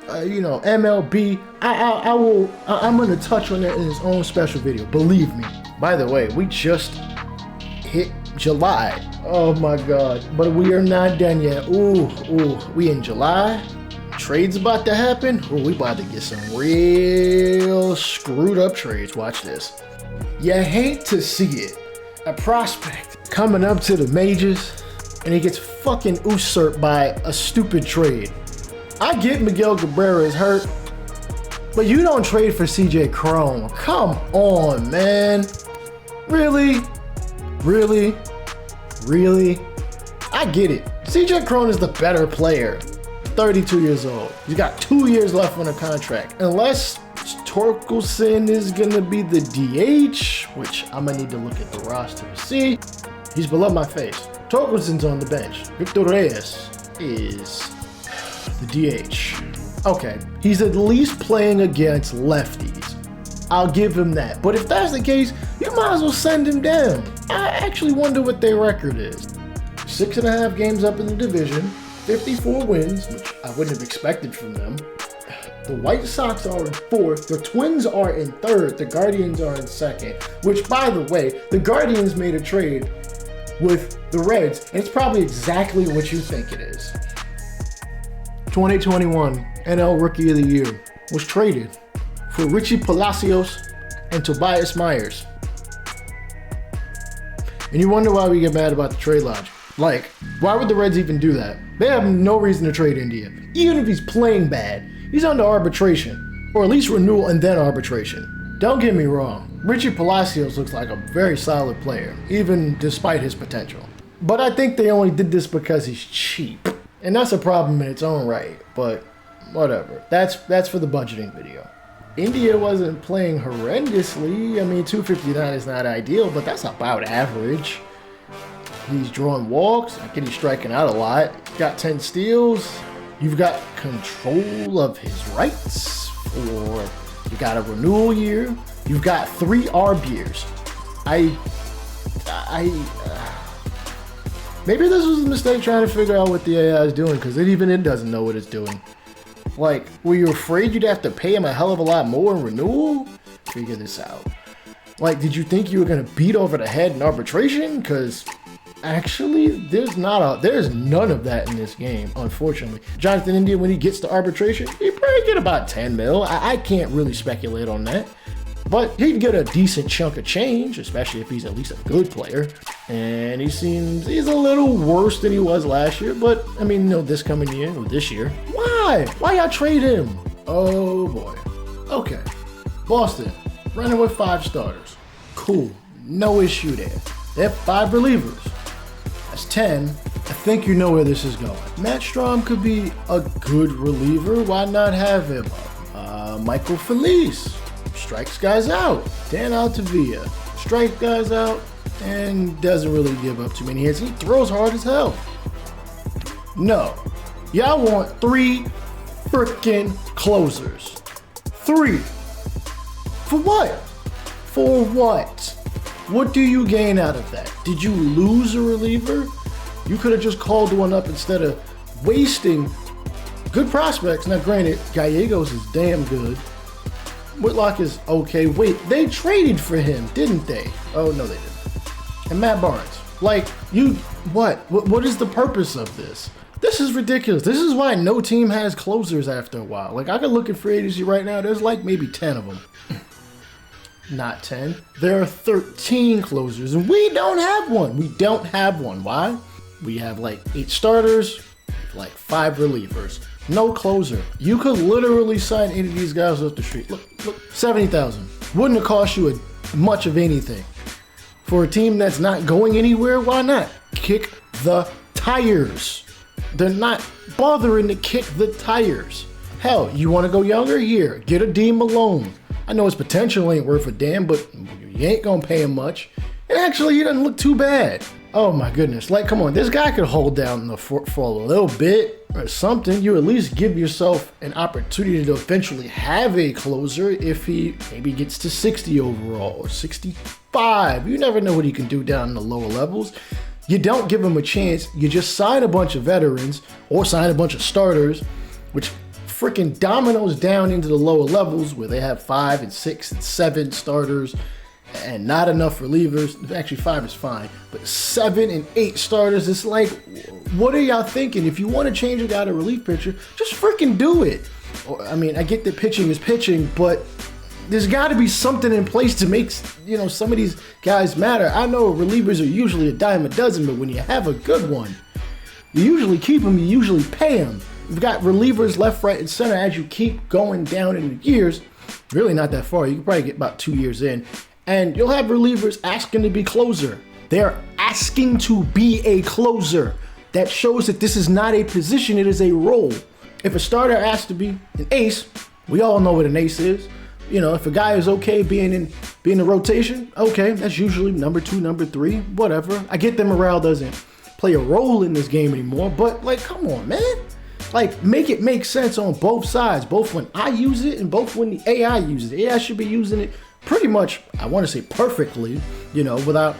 MLB, I'm gonna touch on that in its own special video. Believe me. By the way, we just hit July. Oh my God! But we are not done yet. Ooh, we in July. Trades about to happen. Ooh, we about to get some real screwed up trades. Watch this. You hate to see it. A prospect coming up to the majors and he gets fucking usurped by a stupid trade. I get Miguel Cabrera is hurt, but you don't trade for CJ Cron. Come on, man. Really? Really? Really? I get it. CJ Cron is the better player. 32 years old. He's got 2 years left on a contract. Unless Torkelson is gonna be the DH, which I'm gonna need to look at the roster to see. He's below my face. Torkelson's on the bench. Victor Reyes is the DH. Okay, he's at least playing against lefties. I'll give him that. But if that's the case, you might as well send him down. I actually wonder what their record is. 6.5 games up in the division, 54 wins, which I wouldn't have expected from them. The White Sox are in 4th, the Twins are in 3rd, the Guardians are in 2nd, which, by the way, the Guardians made a trade with the Reds, and it's probably exactly what you think it is. 2021 NL Rookie of the Year was traded for Richie Palacios and Tobias Myers. And you wonder why we get mad about the trade logic. Like, why would the Reds even do that? They have no reason to trade India. Even if he's playing bad, he's under arbitration, or at least renewal and then arbitration. Don't get me wrong, Richie Palacios looks like a very solid player, even despite his potential. But I think they only did this because he's cheap. And that's a problem in its own right, but whatever. That's for the budgeting video. India wasn't playing horrendously. I mean, 259 is not ideal, but that's about average. He's drawing walks. I get he's striking out a lot. Got 10 steals. You've got control of his rights. Or you got a renewal year. You've got 3 ARB years. Maybe this was a mistake trying to figure out what the AI is doing, because it doesn't know what it's doing. Like, were you afraid you'd have to pay him a hell of a lot more in renewal? Figure this out. Like, did you think you were going to beat over the head in arbitration? Because actually, there's none of that in this game, unfortunately. Jonathan India, when he gets to arbitration, he'd probably get about 10 mil. I can't really speculate on that. But he'd get a decent chunk of change, especially if he's at least a good player. And he's a little worse than he was last year. But, I mean, this coming year, or this year. Why? Why y'all trade him? Oh, boy. Okay. Boston, running with 5 starters. Cool. No issue there. They have 5 relievers. That's 10. I think you know where this is going. Matt Strahm could be a good reliever. Why not have him? Michael Felice strikes guys out. Dan Altavilla strikes guys out and doesn't really give up too many hits. He throws hard as hell. No. Y'all want 3 freaking closers. 3. For what? For what? What do you gain out of that? Did you lose a reliever? You could have just called one up instead of wasting good prospects. Now, granted, Gallegos is damn good. Whitlock is okay. Wait, they traded for him, didn't they? Oh, no, they didn't. and Matt Barnes. Like, what is the purpose of this? This is ridiculous. This is why no team has closers after a while. Like, I could look at free agency right now. There's like maybe 10 of them. Not 10. There are 13 closers, and we don't have one. We don't have one. Why? We have like 8 starters, like 5 relievers. No closer. You could literally sign any of these guys off the street. Look, $70,000. Wouldn't have cost you much of anything. For a team that's not going anywhere, why not? Kick the tires. They're not bothering to kick the tires. Hell, you want to go younger? Here, get a Dean Malone. I know his potential ain't worth a damn, but you ain't gonna pay him much. And actually, he doesn't look too bad. Oh my goodness, like, come on, this guy could hold down the fort for a little bit or something. You at least give yourself an opportunity to eventually have a closer if he maybe gets to 60 overall or 65. You never know what he can do down in the lower levels. You don't give him a chance. You just sign a bunch of veterans or sign a bunch of starters, which freaking dominoes down into the lower levels where they have 5 and 6 and 7 starters and not enough relievers. Actually, 5 is fine, but 7 and 8 starters. It's like, what are y'all thinking? If you want to change a guy to relief pitcher, just freaking do it. Or, I mean, I get that pitching is pitching, but there's got to be something in place to make, some of these guys matter. I know relievers are usually a dime a dozen, but when you have a good one, you usually keep them, you usually pay them. You've got relievers left, right, and center as you keep going down in the years. Really not that far. You can probably get about 2 years in. And you'll have relievers asking to be closer. They're asking to be a closer. That shows that this is not a position, it is a role. If a starter asks to be an ace, we all know what an ace is. If a guy is okay being in rotation, okay, that's usually number 2, number 3, whatever. I get that morale doesn't play a role in this game anymore, but like, come on, man. Like, make it make sense on both sides, both when I use it and both when the AI uses it. AI should be using it pretty much, I want to say perfectly, without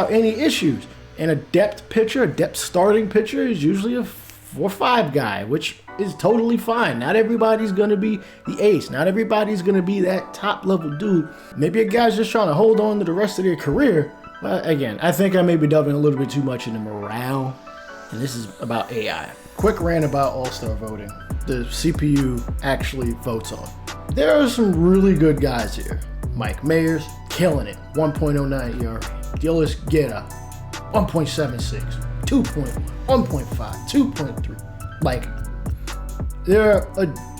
any issues. And a depth pitcher, a depth starting pitcher is usually a 4-5 guy, which is totally fine. Not everybody's going to be the ace. Not everybody's going to be that top level dude. Maybe a guy's just trying to hold on to the rest of their career. But again, I think I may be delving a little bit too much into morale. And this is about AI. Quick rant about All-Star voting. The CPU actually votes on. There are some really good guys here. Mike Mayers, killing it. 1.09 ERA. Gillis Guerra, 1.76. 2.1. 1.5. 2.3. Like, there are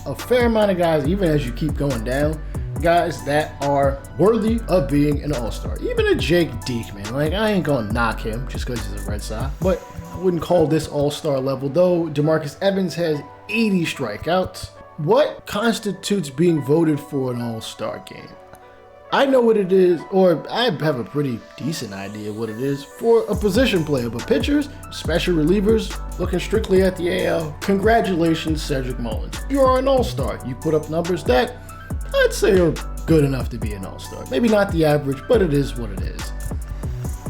a fair amount of guys, even as you keep going down, guys that are worthy of being an All-Star. Even a Jake Diekman. Like, I ain't gonna knock him just because he's a Red Sox, but I wouldn't call this All-Star level, though. DeMarcus Evans has 80 strikeouts. What constitutes being voted for an All-Star game? I know what it is, or I have a pretty decent idea what it is for a position player, but pitchers, special relievers, looking strictly at the AL, congratulations, Cedric Mullins. You are an All-Star. You put up numbers that I'd say are good enough to be an All-Star. Maybe not the average, but it is what it is.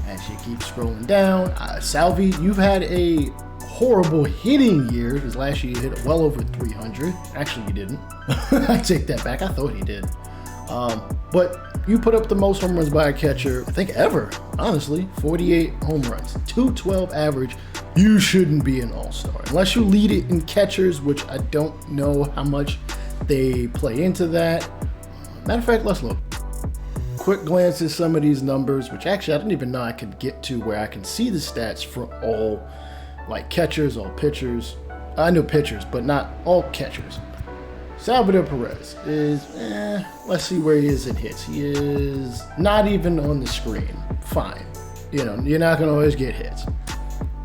As you keep scrolling down, Salvi, you've had a horrible hitting year, because last year you hit well over 300. Actually, you didn't. I take that back. I thought he did. But you put up the most home runs by a catcher, I think ever, honestly. 48 home runs, 212 average. You shouldn't be an All-Star. Unless you lead it in catchers, which I don't know how much they play into that. Matter of fact, let's look. Quick glance at some of these numbers, which actually I didn't even know I could get to where I can see the stats for all, like, catchers, all pitchers. I know pitchers, but not all catchers. Salvador Perez is, let's see where he is in hits. He is not even on the screen. Fine. You're not going to always get hits.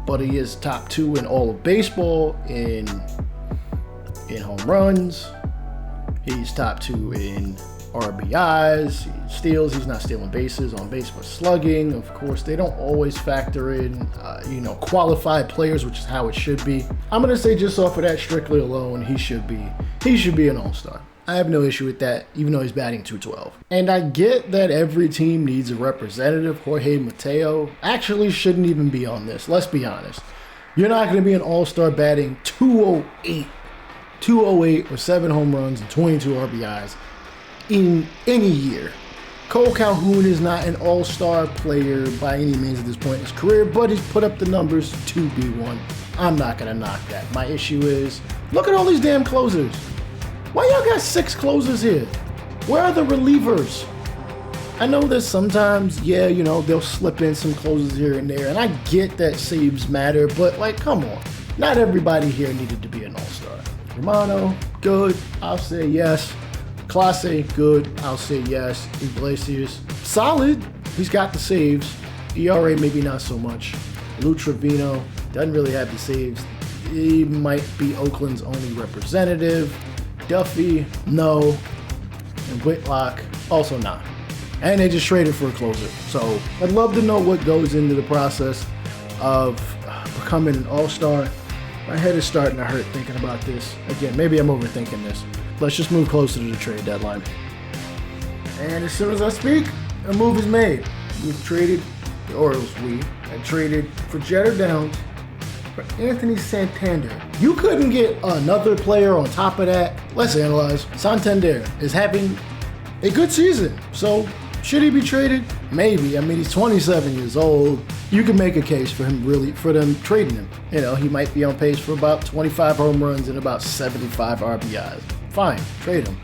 But he is top 2 in all of baseball in home runs. He's top 2 in RBIs, he steals. He's not stealing bases, on base, but slugging. Of course, they don't always factor in, qualified players, which is how it should be. I'm gonna say just off of that strictly alone, he should be an All-Star. I have no issue with that, even though he's batting .212. And I get that every team needs a representative. Jorge Mateo actually shouldn't even be on this. Let's be honest. You're not gonna be an All-Star batting 208 with 7 home runs and 22 RBIs in any year. Cole Calhoun is not an all-star player by any means at this point in his career, but he's put up the numbers to be one. I'm not going to knock that. My issue is, look at all these damn closers. Why y'all got 6 closers here? Where are the relievers? I know that sometimes, yeah, you know, they'll slip in some closers here and there, and I get that saves matter, but, like, come on. Not everybody here needed to be an all-star. Romano, good, I'll say yes. Clase, good, I'll say yes. Iglesias, solid, he's got the saves. ERA, maybe not so much. Lou Trevino, doesn't really have the saves. He might be Oakland's only representative. Duffy, no. And Whitlock, also not. And they just traded for a closer. So I'd love to know what goes into the process of becoming an all-star. My head is starting to hurt thinking about this. Again, maybe I'm overthinking this. Let's just move closer to the trade deadline. And as soon as I speak, a move is made. We've traded, the Orioles, had traded for Jeter Downs for Anthony Santander. You couldn't get another player on top of that. Let's analyze. Santander is having a good season. So should he be traded? Maybe. I mean, he's 27 years old. You can make a case for them trading him. You know, he might be on pace for about 25 home runs and about 75 RBIs. Fine, trade him.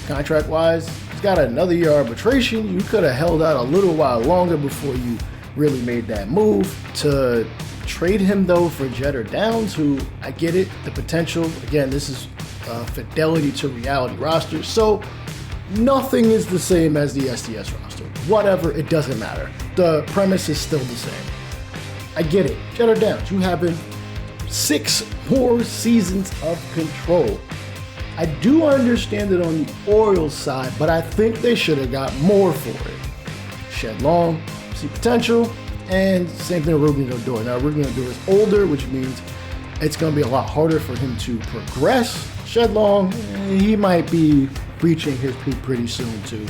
Contract-wise, he's got another year arbitration. You could have held out a little while longer before you really made that move. To trade him, though, for Jeter Downs, who, I get it, the potential. Again, this is Fidelity to reality roster. So nothing is the same as the SDS roster. Whatever, it doesn't matter. The premise is still the same. I get it. Jeter Downs, you having 6 more seasons of control. I do understand it on the Orioles side, but I think they should have got more for it. Shed long, see potential, and same thing with Ruben Odor. Now, Ruben Odor is older, which means it's going to be a lot harder for him to progress. Shed long, he might be reaching his peak pretty soon, too.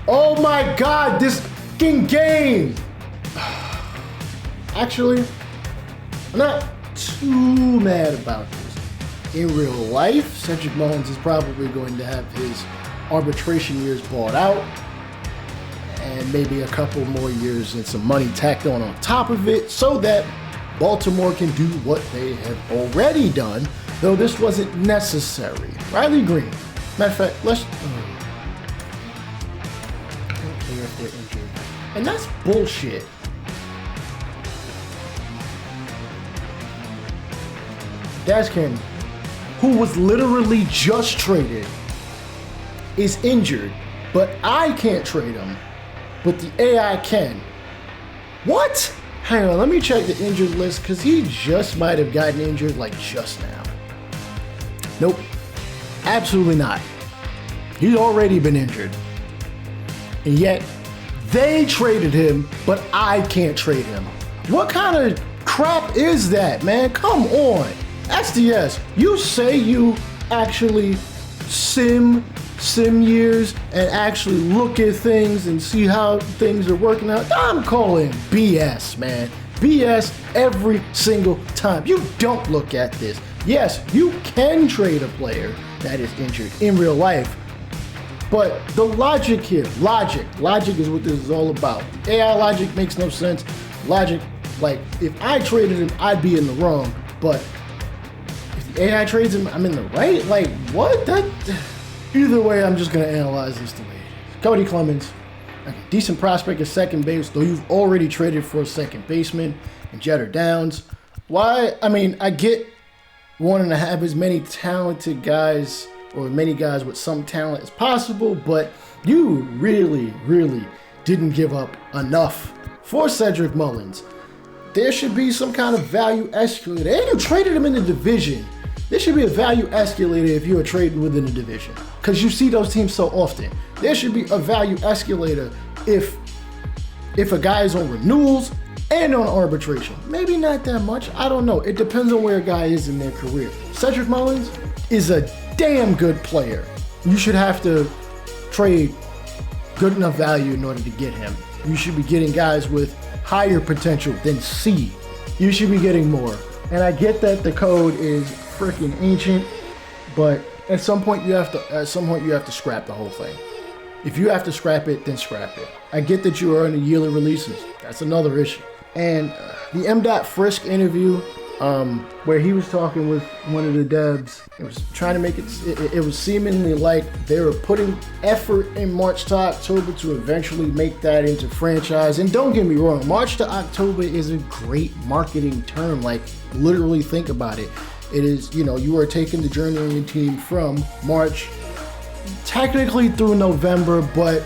Oh my God, this fucking game! Actually, I'm not too mad about this. In real life, Cedric Mullins is probably going to have his arbitration years bought out and maybe a couple more years and some money tacked on top of it so that Baltimore can do what they have already done, though this wasn't necessary. Riley Green. Matter of fact, let's... I don't care if they're injured. And that's bullshit. Daskin, who was literally just traded, is injured, but I can't trade him, but the AI can. What? Hang on, let me check the injured list, because he just might have gotten injured like just now. Nope, absolutely not. He's already been injured. And yet, they traded him, but I can't trade him. What kind of crap is that, man? Come on. SDS, you say you actually sim years and actually look at things and see how things are working out. I'm calling BS, man. BS every single time. You don't look at this. Yes, you can trade a player that is injured in real life, but the logic here, logic is what this is all about. AI logic makes no sense. Logic, like, if I traded him, I'd be in the wrong, but AI trades him, I'm in the right? Like, what? Either way, I'm just going to analyze this the way it is. Cody Clemens, a decent prospect at second base, though you've already traded for a second baseman, and Jeter Downs. Why? I mean, I get wanting to have as many talented guys, or many guys with some talent as possible, but you really didn't give up enough for Cedric Mullins. There should be some kind of value escalator. And you traded him in the division. There should be a value escalator if you are trading within the division, because you see those teams so often. There should be a value escalator if a guy is on renewals and on arbitration. Maybe not that much. I don't know. It depends on where a guy is in their career. Cedric Mullins is a damn good player. You should have to trade good enough value in order to get him. You should be getting guys with higher potential than C. You should be getting more. And I get that the code is freaking ancient, but at some point you have to scrap the whole thing. If you have to scrap it, then scrap it. I get that you are in the yearly releases. That's another issue. And the M. Frisk interview, where he was talking with one of the devs, it was trying to make it was seemingly like they were putting effort in March to October to eventually make that into franchise. And don't get me wrong, March to October is a great marketing term. Like, literally think about it. It is, you are taking the journey on your team from March technically through November, but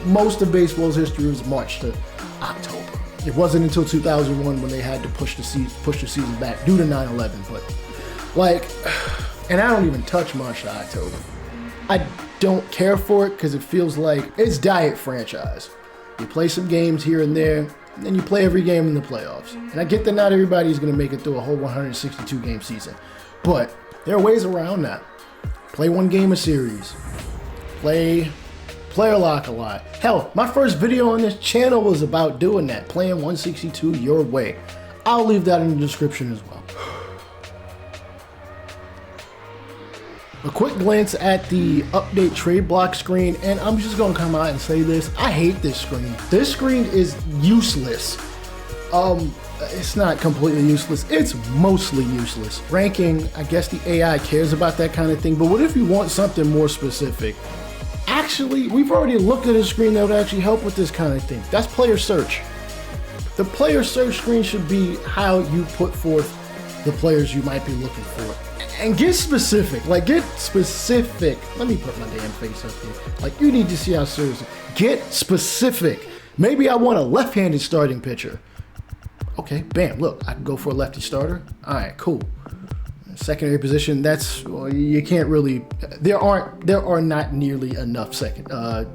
most of baseball's history was March to October. It wasn't until 2001 when they had to push the season back due to 9/11. But and I don't even touch March to October. I don't care for it because it feels like it's diet franchise. You play some games here and there, and then you play every game in the playoffs. And I get that not everybody's going to make it through a whole 162 game season, but there are ways around that. Play one game a series. Play player lock a lot. Hell, my first video on this channel was about doing that, playing 162 your way. I'll leave that in the description as well. A quick glance at the update trade block screen, and I'm just gonna come out and say this. I hate this screen. This screen is useless. It's not completely useless. It's mostly useless. Ranking, I guess the AI cares about that kind of thing, but what if you want something more specific? Actually, we've already looked at a screen that would actually help with this kind of thing. That's player search. The player search screen should be how you put forth the players you might be looking for. And get specific. Get specific. Let me put my damn face up here. You need to see how serious. Get specific. Maybe I want a left-handed starting pitcher. Okay, bam, look, I can go for a lefty starter. All right, cool. Secondary position, you can't really, there are not nearly enough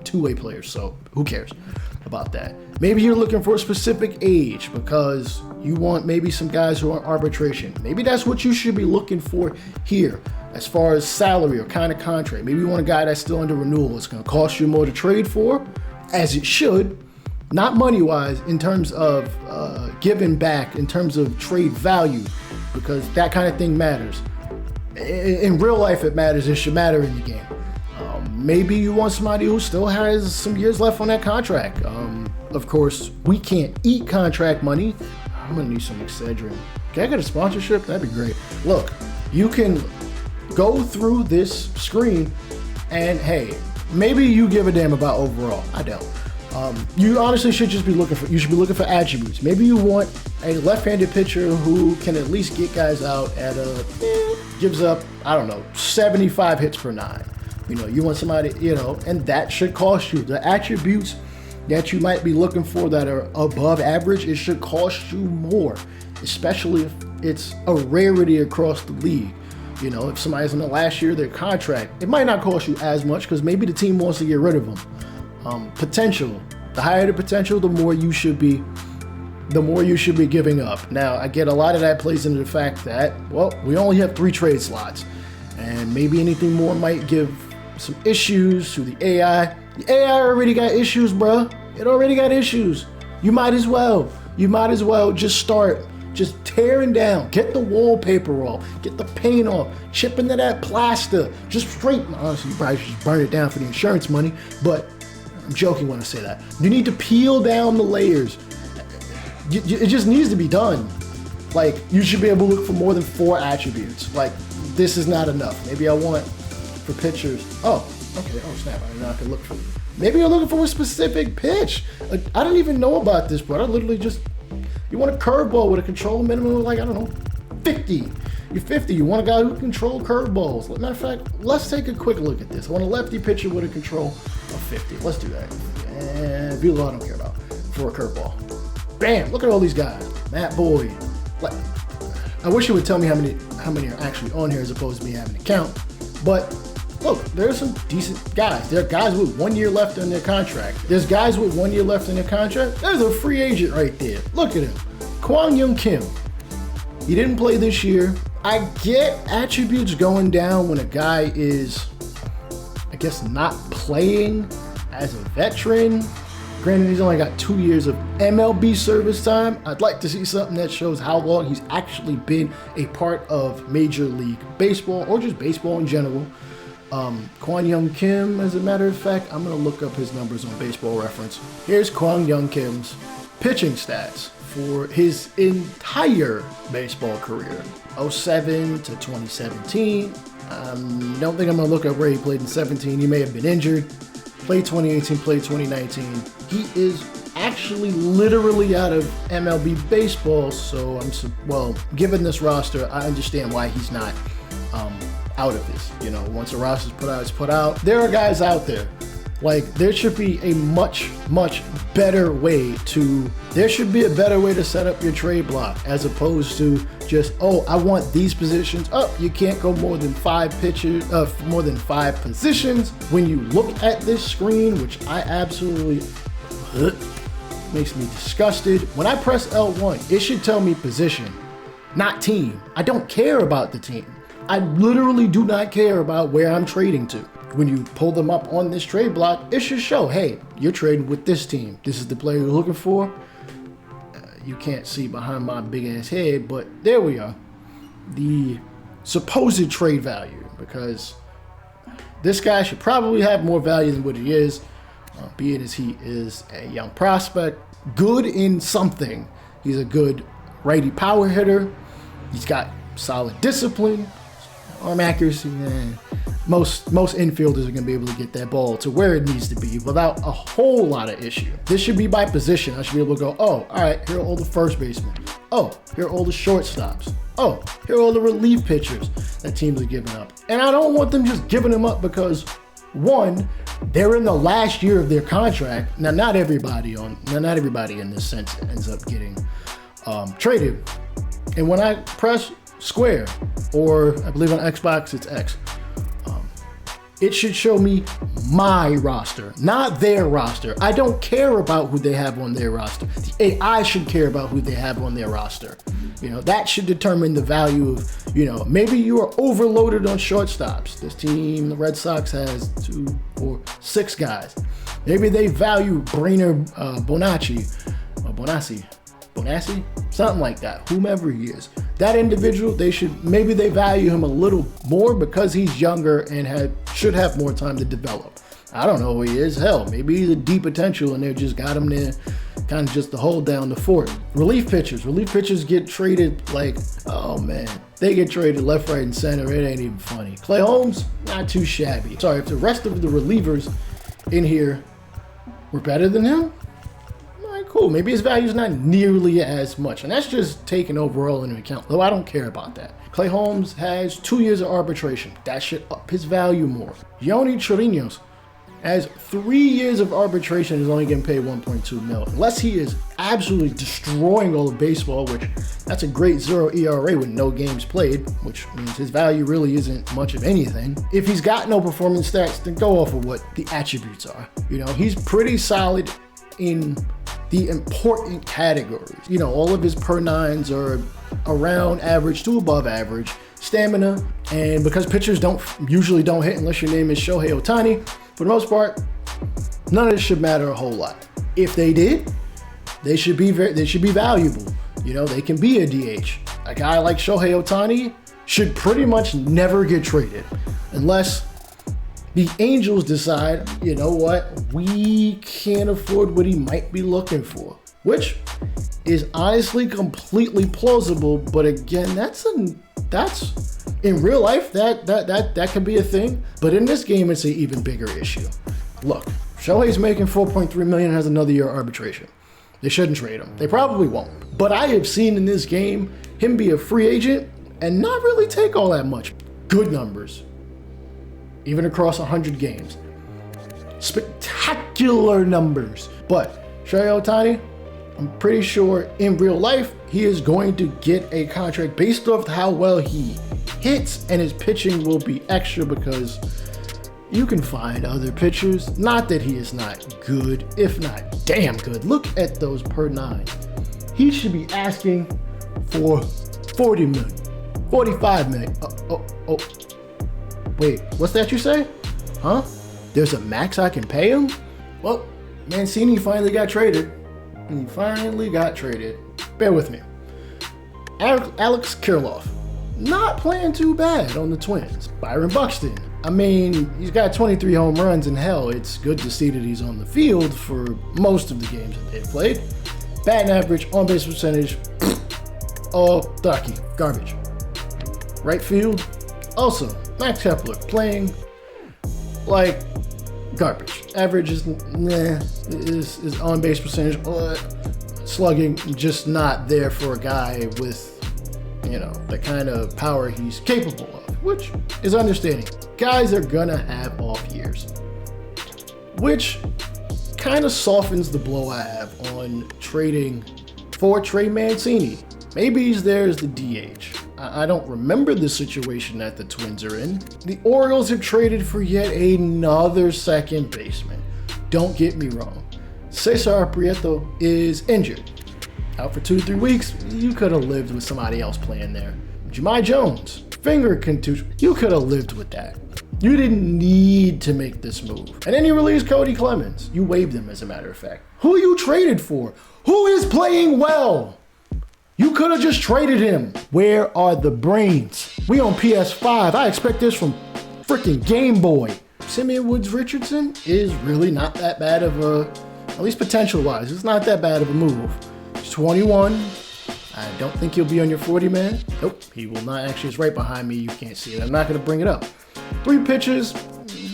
two-way players, so who cares about that? Maybe you're looking for a specific age because you want maybe some guys who are on arbitration. Maybe that's what you should be looking for here as far as salary or kind of contract. Maybe you want a guy that's still under renewal. It's going to cost you more to trade for, as it should. Not money-wise, in terms of giving back, in terms of trade value, because that kind of thing matters. In real life, it matters. It should matter in the game. Maybe you want somebody who still has some years left on that contract. Of course, we can't eat contract money. I'm going to need some Excedrin. Can I get a sponsorship? That'd be great. Look, you can go through this screen and, hey, maybe you give a damn about overall. I don't. You honestly should just be looking for attributes. Maybe you want a left-handed pitcher who can at least get guys out at gives up, 75 hits per 9. You want somebody, and that should cost you. The attributes that you might be looking for that are above average, it should cost you more, especially if it's a rarity across the league. If somebody's in the last year of their contract, it might not cost you as much because maybe the team wants to get rid of them. Potential. The higher the potential, the more you should be giving up. Now, I get a lot of that plays into the fact that, we only have 3 trade slots, and maybe anything more might give some issues to the AI. The AI already got issues, bruh. It already got issues. You might as well just start tearing down. Get the wallpaper off. Get the paint off. Chip into that plaster. Just straighten. Honestly, you probably should just burn it down for the insurance money, but I'm joking when I say that. You need to peel down the layers. It just needs to be done. You should be able to look for more than 4 attributes. This is not enough. Maybe I want for pitchers. Oh, okay. Oh, snap. I didn't know I could look for. Maybe you're looking for a specific pitch. I didn't even know about this, but I literally you want a curveball with a control minimum of 50. You're 50. You want a guy who can control curveballs. Matter of fact, let's take a quick look at this. I want a lefty pitcher with a control of 50. Let's do that. And Bueller, I don't care about for a curveball. Bam! Look at all these guys. Matt Boyd. I wish you would tell me how many are actually on here as opposed to me having to count. But look, there's some decent guys. There are guys with 1 year left on their contract. There's guys with 1 year left in their contract. There's a free agent right there. Look at him. Kwang Young Kim. He didn't play this year. I get attributes going down when a guy is, not playing as a veteran. Granted, he's only got 2 years of MLB service time. I'd like to see something that shows how long he's actually been a part of Major League Baseball or just baseball in general. Kwang Young Kim, as a matter of fact, I'm going to look up his numbers on Baseball Reference. Here's Kwang Young Kim's pitching stats for his entire baseball career, 07 to 2017. Don't think I'm going to look up where he played in 17. He may have been injured. Played 2018, played 2019. He is actually literally out of MLB baseball, so given this roster, I understand why he's not out of this. You know, once a roster's put out, it's put out. There are guys out there. Like, there should be a much better way to set up your trade block, as opposed to just, I want these positions. You can't go more than 5 positions. When you look at this screen, which I absolutely makes me disgusted. When I press L1, it should tell me position, not team. I don't care about the team. I literally do not care about where I'm trading to. When you pull them up on this trade block, it should show, hey, you're trading with this team. This is the player you're looking for. You can't see behind my big ass head, but there we are. The supposed trade value, because this guy should probably have more value than what he is, being as he is a young prospect, good in something. He's a good righty power hitter. He's got solid discipline, arm accuracy, most infielders are going to be able to get that ball to where it needs to be without a whole lot of issue. This should be by position. I should be able to go, all right, here are all the first basemen. Here are all the shortstops. Here are all the relief pitchers that teams are giving up. And I don't want them just giving them up because, one, they're in the last year of their contract. Now, not everybody in this sense ends up getting traded. And when I press square, or I believe on Xbox it's X, it should show me my roster, not their roster. I don't care about who they have on their roster. The AI should care about who they have on their roster. You know, that should determine the value of, maybe you are overloaded on shortstops. This team, the Red Sox, has 2, 4, 6 guys. Maybe they value Brainer Bonacci, something like that, whomever he is. That individual, they value him a little more because he's younger and should have more time to develop. I don't know who he is. Hell, maybe he's a deep potential and they just got him there kind of just to hold down the fort. Relief pitchers get traded like, they get traded left, right, and center. It ain't even funny. Clay Holmes, not too shabby. Sorry, if the rest of the relievers in here were better than him, cool, maybe his value is not nearly as much, and that's just taken overall into account, though I don't care about that. Clay Holmes has 2 years of arbitration. That should up his value more. Yoni Chirinos has 3 years of arbitration and is only getting paid $1.2 million. Unless he is absolutely destroying all of baseball, which that's a great 0 ERA with no games played, which means his value really isn't much of anything. If he's got no performance stats, then go off of what the attributes are. He's pretty solid in the important categories. All of his per nines are around average to above average. Stamina, and because pitchers usually don't hit unless your name is Shohei Ohtani, for the most part, none of this should matter a whole lot. If they did, they should be valuable. They can be a DH. A guy like Shohei Ohtani should pretty much never get traded unless the Angels decide, we can't afford what he might be looking for, which is honestly completely plausible. But again, that's in real life, that could be a thing. But in this game, it's an even bigger issue. Look, Shohei's making $4.3 million and has another year of arbitration. They shouldn't trade him. They probably won't. But I have seen in this game him be a free agent and not really take all that much. Good numbers. Even across 100 games. Spectacular numbers. But Shohei Ohtani, I'm pretty sure in real life, he is going to get a contract based off how well he hits, and his pitching will be extra because you can find other pitchers. Not that he is not good, if not damn good. Look at those per nine. He should be asking for $40 million, $45 million. Wait, what's that you say? Huh? There's a max I can pay him? Well, Mancini finally got traded. Bear with me. Alex Kirilloff, not playing too bad on the Twins. Byron Buxton, I mean, he's got 23 home runs, and hell, it's good to see that he's on the field for most of the games that they've played. Batting average, on-base percentage, all ducky, garbage. Right field, also, Max Kepler playing like garbage. Average is on-base percentage, slugging, just not there for a guy with, the kind of power he's capable of, which is understanding. Guys are gonna have off years, which kind of softens the blow I have on trading for Trey Mancini. Maybe he's there as the DH. I don't remember the situation that the Twins are in. The Orioles have traded for yet another second baseman. Don't get me wrong. Cesar Prieto is injured. Out for 2 to 3 weeks, you could have lived with somebody else playing there. Jahmai Jones, finger contusion, you could have lived with that. You didn't need to make this move. And then you released Cody Clemens. You waived him, as a matter of fact. Who you traded for? Who is playing well? You could have just traded him. Where are the brains? We on PS5. I expect this from freaking Game Boy. Simeon Woods Richardson is really not that bad of a, at least potential-wise, it's not that bad of a move. He's 21. I don't think he'll be on your 40 man. Nope, he will not. Actually, it's right behind me. You can't see it. I'm not going to bring it up. 3 pitches.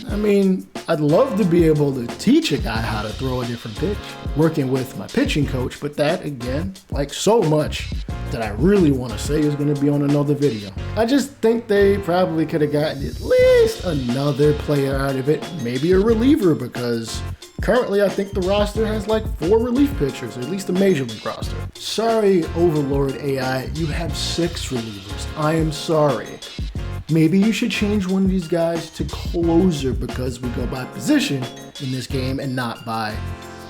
I mean, I'd love to be able to teach a guy how to throw a different pitch, working with my pitching coach, but that, again, like so much that I really want to say is going to be on another video. I just think they probably could have gotten at least another player out of it, maybe a reliever, because currently I think the roster has like 4 relief pitchers, or at least the major league roster. Sorry, Overlord AI, you have 6 relievers. I am sorry. Maybe you should change one of these guys to closer, because we go by position in this game and not by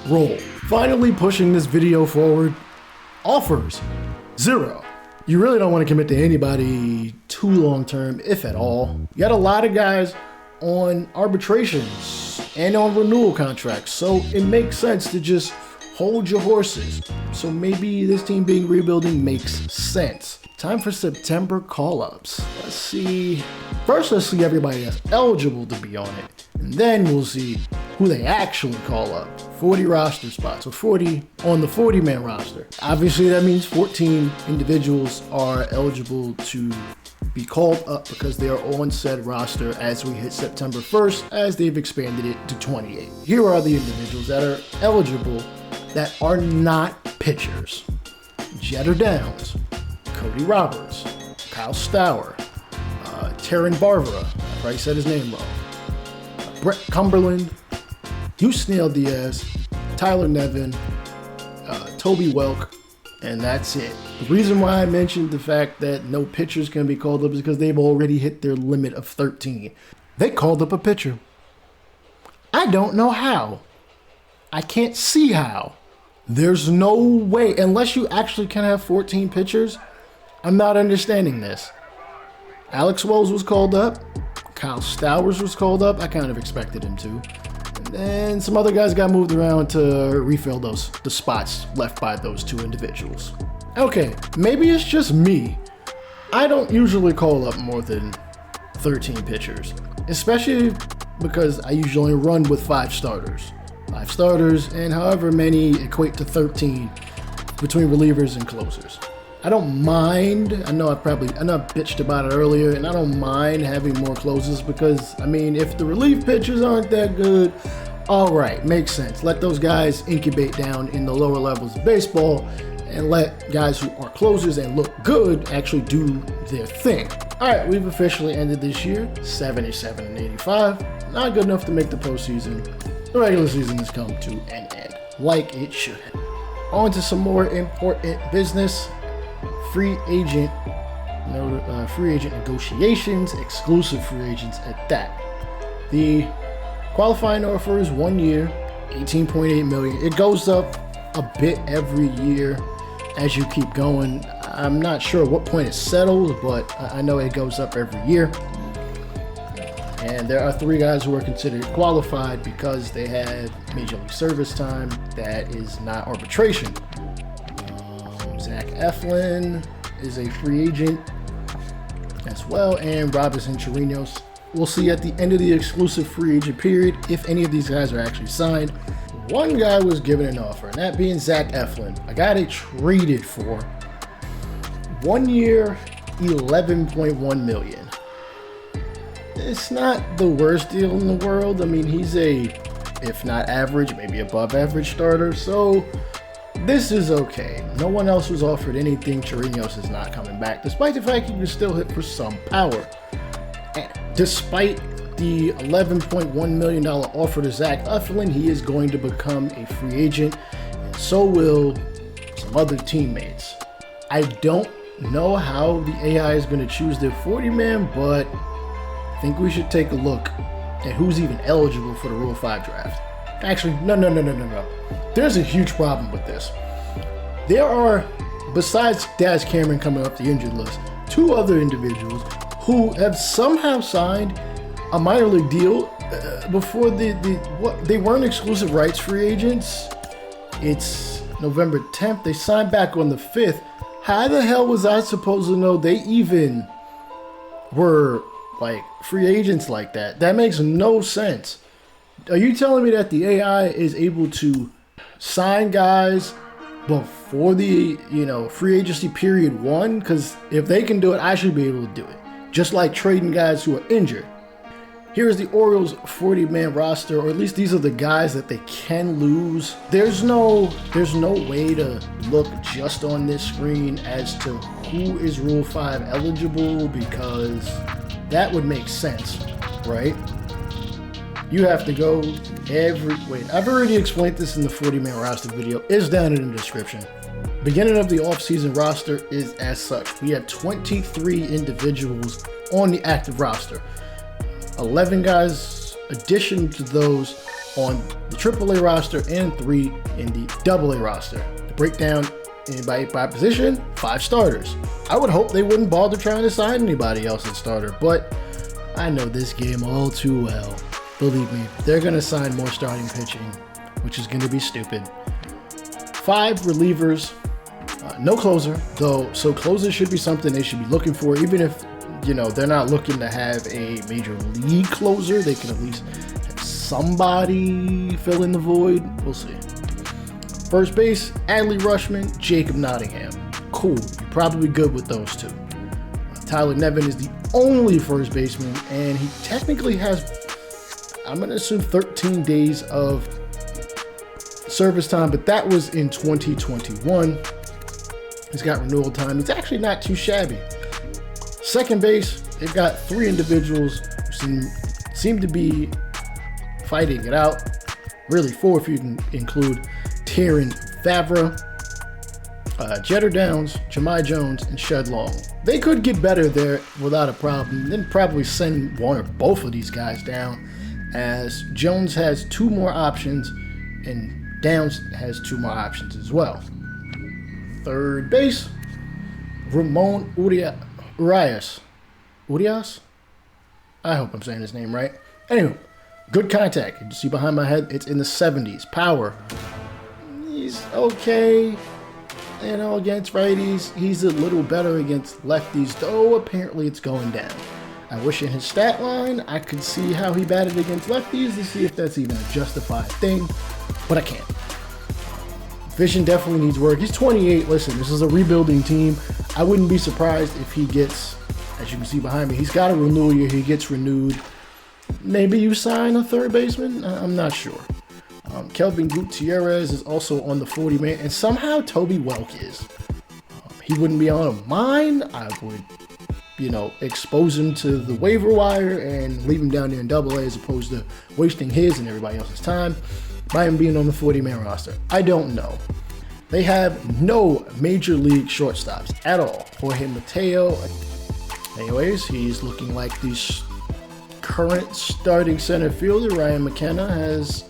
role. Finally, pushing this video forward, offers 0. You really don't want to commit to anybody too long term, if at all. You got a lot of guys on arbitrations and on renewal contracts, so it makes sense to just hold your horses. So maybe this team being rebuilding makes sense. Time for September call-ups. Let's see. First, let's see everybody that's eligible to be on it. And then we'll see who they actually call up. 40 roster spots, or 40 on the 40-man roster. Obviously, that means 14 individuals are eligible to be called up because they are on said roster as we hit September 1st, as they've expanded it to 28. Here are the individuals that are eligible that are not pitchers. Jeter Downs, Cody Roberts, Kyle Stauer, Terran Barbara, I probably said his name wrong, Brett Cumberland, Yusniel Diaz, Tyler Nevin, Toby Welk, and that's it. The reason why I mentioned the fact that no pitchers can be called up is because they've already hit their limit of 13. They called up a pitcher. I don't know how. I can't see how. There's no way, unless you actually can have 14 pitchers. I'm not understanding this. Alex Wells was called up. Kyle Stowers was called up. I kind of expected him to. And then some other guys got moved around to refill the spots left by those 2 individuals. Okay, maybe it's just me. I don't usually call up more than 13 pitchers, especially because I usually run with 5 starters. 5 starters, and however many equate to 13 between relievers and closers. I don't mind. I know I bitched about it earlier, and I don't mind having more closers because, I mean, if the relief pitchers aren't that good, all right, makes sense. Let those guys incubate down in the lower levels of baseball and let guys who are closers and look good actually do their thing. All right, we've officially ended this year, 77-85. Not good enough to make the postseason. The regular season has come to an end, like it should. On to some more important business. Free agent negotiations, exclusive free agents at that. The qualifying offer is 1 year, $18.8 million. It goes up a bit every year as you keep going. I'm not sure at what point it settles, but I know it goes up every year. And there are 3 guys who are considered qualified because they had major league service time that is not arbitration. Zach Eflin is a free agent as well, and Robinson Chirinos We'll see at the end of the exclusive free agent period if any of these guys are actually signed. One guy was given an offer, and that being Zach Eflin, a guy they traded for 1 year, $11.1 million. It's not the worst deal in the world. I mean, he's a, if not average, maybe above average starter, so this is okay. No one else was offered anything. Chirinos is not coming back, despite the fact he can still hit for some power. And despite the $11.1 million offer to Zach Eflin, he is going to become a free agent, and so will some other teammates. I don't know how the AI is going to choose their 40-man, but I think we should take a look at who's even eligible for the Rule 5 draft. Actually, no. There's a huge problem with this. There are, besides Daz Cameron coming up the injured list, 2 other individuals who have somehow signed a minor league deal before they weren't exclusive rights free agents. It's November 10th. They signed back on the 5th. How the hell was I supposed to know they even were like free agents like that? That makes no sense. Are you telling me that the AI is able to sign guys before the free agency period 1? Because if they can do it, I should be able to do it. Just like trading guys who are injured. Here's the Orioles 40-man roster, or at least these are the guys that they can lose. There's no way to look just on this screen as to who is Rule 5 eligible, because that would make sense, right? You have to go wait, I've already explained this in the 40-man roster video. It's down in the description. Beginning of the offseason roster is as such. We have 23 individuals on the active roster. 11 guys addition to those on the AAA roster and 3 in the AA roster. The breakdown by position, 5 starters. I would hope they wouldn't bother trying to sign anybody else as starter, but I know this game all too well. Believe me, they're going to sign more starting pitching, which is going to be stupid. 5 relievers, no closer, though, so closer should be something they should be looking for, even if they're not looking to have a major league closer. They can at least have somebody fill in the void. We'll see. First base, Adley Rutschman, Jacob Nottingham. Cool. You're probably good with those 2. Tyler Nevin is the only first baseman, and he technically has, I'm going to assume, 13 days of service time, but that was in 2021. He's got renewal time. It's actually not too shabby. Second base, they've got 3 individuals who seem to be fighting it out. Really 4 if you can include Taryn Favre, Jeter Downs, Jahmai Jones, and Shed Long. They could get better there without a problem. Then probably send one or both of these guys down, as Jones has 2 more options and Downs has 2 more options as well. Third base, Ramon Urias. I hope I'm saying his name right. Anyway, good contact. You see behind my head, it's in the 70s. Power. He's okay, against righties. He's a little better against lefties, though apparently it's going down. I wish in his stat line I could see how he batted against lefties to see if that's even a justified thing, but I can't. Vision definitely needs work. He's 28. Listen, this is a rebuilding team. I wouldn't be surprised if he gets, as you can see behind me, he's got a renewal year. He gets renewed. Maybe you sign a third baseman? I'm not sure. Kelvin Gutierrez is also on the 40-man, and somehow Toby Welk is. He wouldn't be on mine. I would, expose him to the waiver wire and leave him down there in AA as opposed to wasting his and everybody else's time by him being on the 40-man roster. I don't know. They have no major league shortstops at all. Jorge Mateo, anyways, he's looking like the current starting center fielder. Ryan McKenna has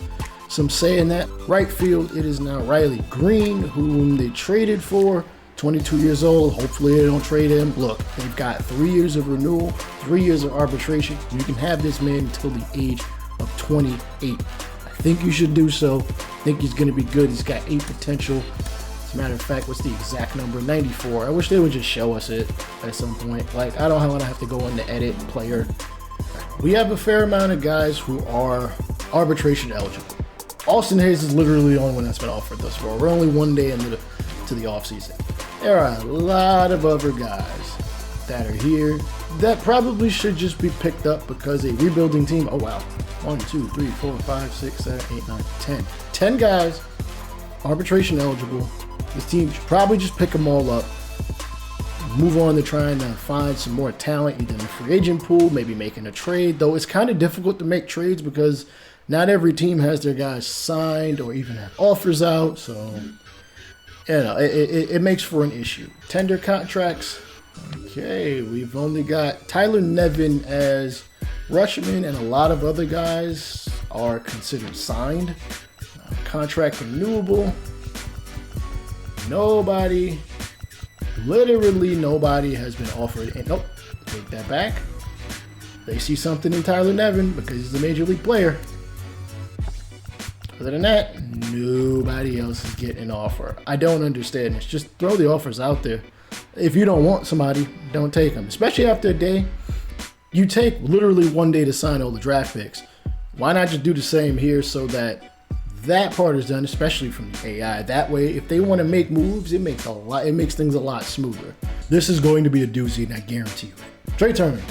some say in that. Right field, it is now Riley Green, whom they traded for. 22 years old. Hopefully they don't trade him. Look, they've got 3 years of renewal, 3 years of arbitration. You can have this man until the age of 28. I think you should do so. I think he's going to be good. He's got 8 potential. As a matter of fact, what's the exact number? 94. I wish they would just show us it at some point. Like, I don't want to have to go on the edit player. we have a fair amount of guys who are arbitration eligible. Austin Hayes is literally the only one that's been offered thus far. We're only one day into the offseason. There are a lot of other guys that are here that probably should just be picked up because a rebuilding team, oh wow, 1, 2, 3, 4, 5, 6, 7, 8, 9, 10. 10 guys, arbitration eligible. This team should probably just pick them all up, move on to trying to find some more talent, either in the free agent pool, maybe making a trade, though it's kind of difficult to make trades because not every team has their guys signed or even have offers out, so it makes for an issue. Tender contracts. Okay, we've only got Tyler Nevin as Rushman, and a lot of other guys are considered signed. Contract renewable. Literally nobody has been offered. And nope, take that back. They see something in Tyler Nevin because he's a major league player. Other than that, nobody else is getting an offer. I don't understand this. Just throw the offers out there. If you don't want somebody, don't take them. Especially after a day. You take literally one day to sign all the draft picks. Why not just do the same here so that part is done, especially from the AI. That way, if they want to make moves, it makes things a lot smoother. This is going to be a doozy, and I guarantee you it. Trey Turner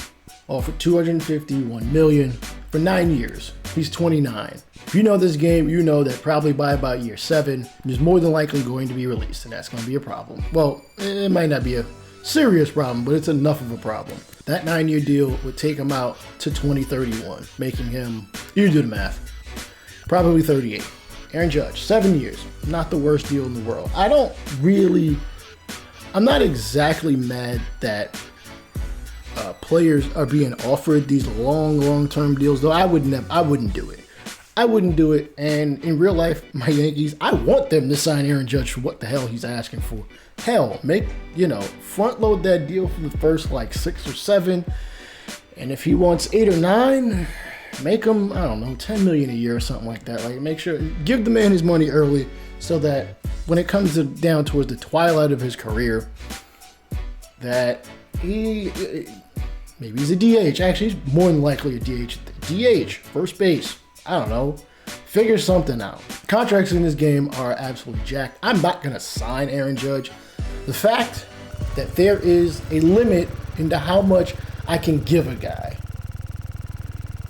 offered $251 million for 9 years. He's 29. If you know this game, you know that probably by about year 7, he's more than likely going to be released, and that's going to be a problem. Well, it might not be a serious problem, but it's enough of a problem. That 9-year deal would take him out to 2031, making him, you do the math, probably 38. Aaron Judge, 7 years, not the worst deal in the world. I'm not exactly mad that players are being offered these long-term deals, though I wouldn't do it. I wouldn't do it, and in real life, my Yankees, I want them to sign Aaron Judge for what the hell he's asking for. Hell, front load that deal for the first 6 or 7, and if he wants 8 or 9, make him, I don't know, $10 million a year or something like that. Make sure, give the man his money early so that when it comes down towards the twilight of his career, that maybe he's a DH. Actually, he's more than likely a DH. DH, first base. I don't know. Figure something out. Contracts in this game are absolutely jacked. I'm not going to sign Aaron Judge. The fact that there is a limit into how much I can give a guy.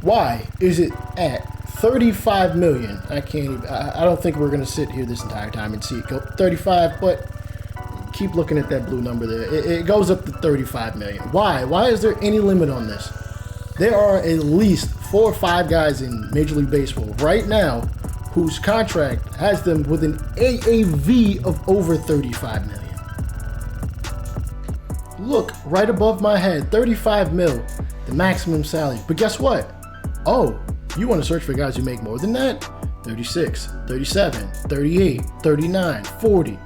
Why is it at $35 million? I don't think we're going to sit here this entire time and see it go 35, but keep looking at that blue number there. It goes up to $35 million. Why? Why is there any limit on this? There are at least 4 or 5 guys in Major League Baseball right now whose contract has them with an AAV of over $35 million. Look, right above my head, $35 mil, the maximum salary. But guess what? Oh, you want to search for guys who make more than that? 36, 37, 38, 39, 40.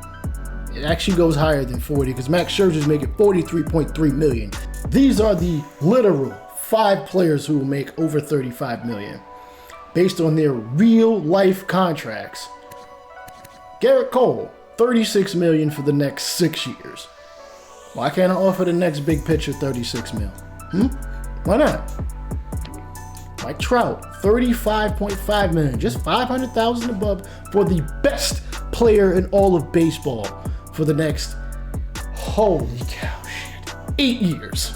It actually goes higher than 40 because Max Scherzer's making $43.3 million. These are the literal 5 players who will make over $35 million based on their real life contracts. Garrett Cole, $36 million for the next 6 years. Why can't I offer the next big pitcher $36 million? Why not? Mike Trout, $35.5 million, just $500,000 above for the best player in all of baseball for the next, holy cow, 8 years.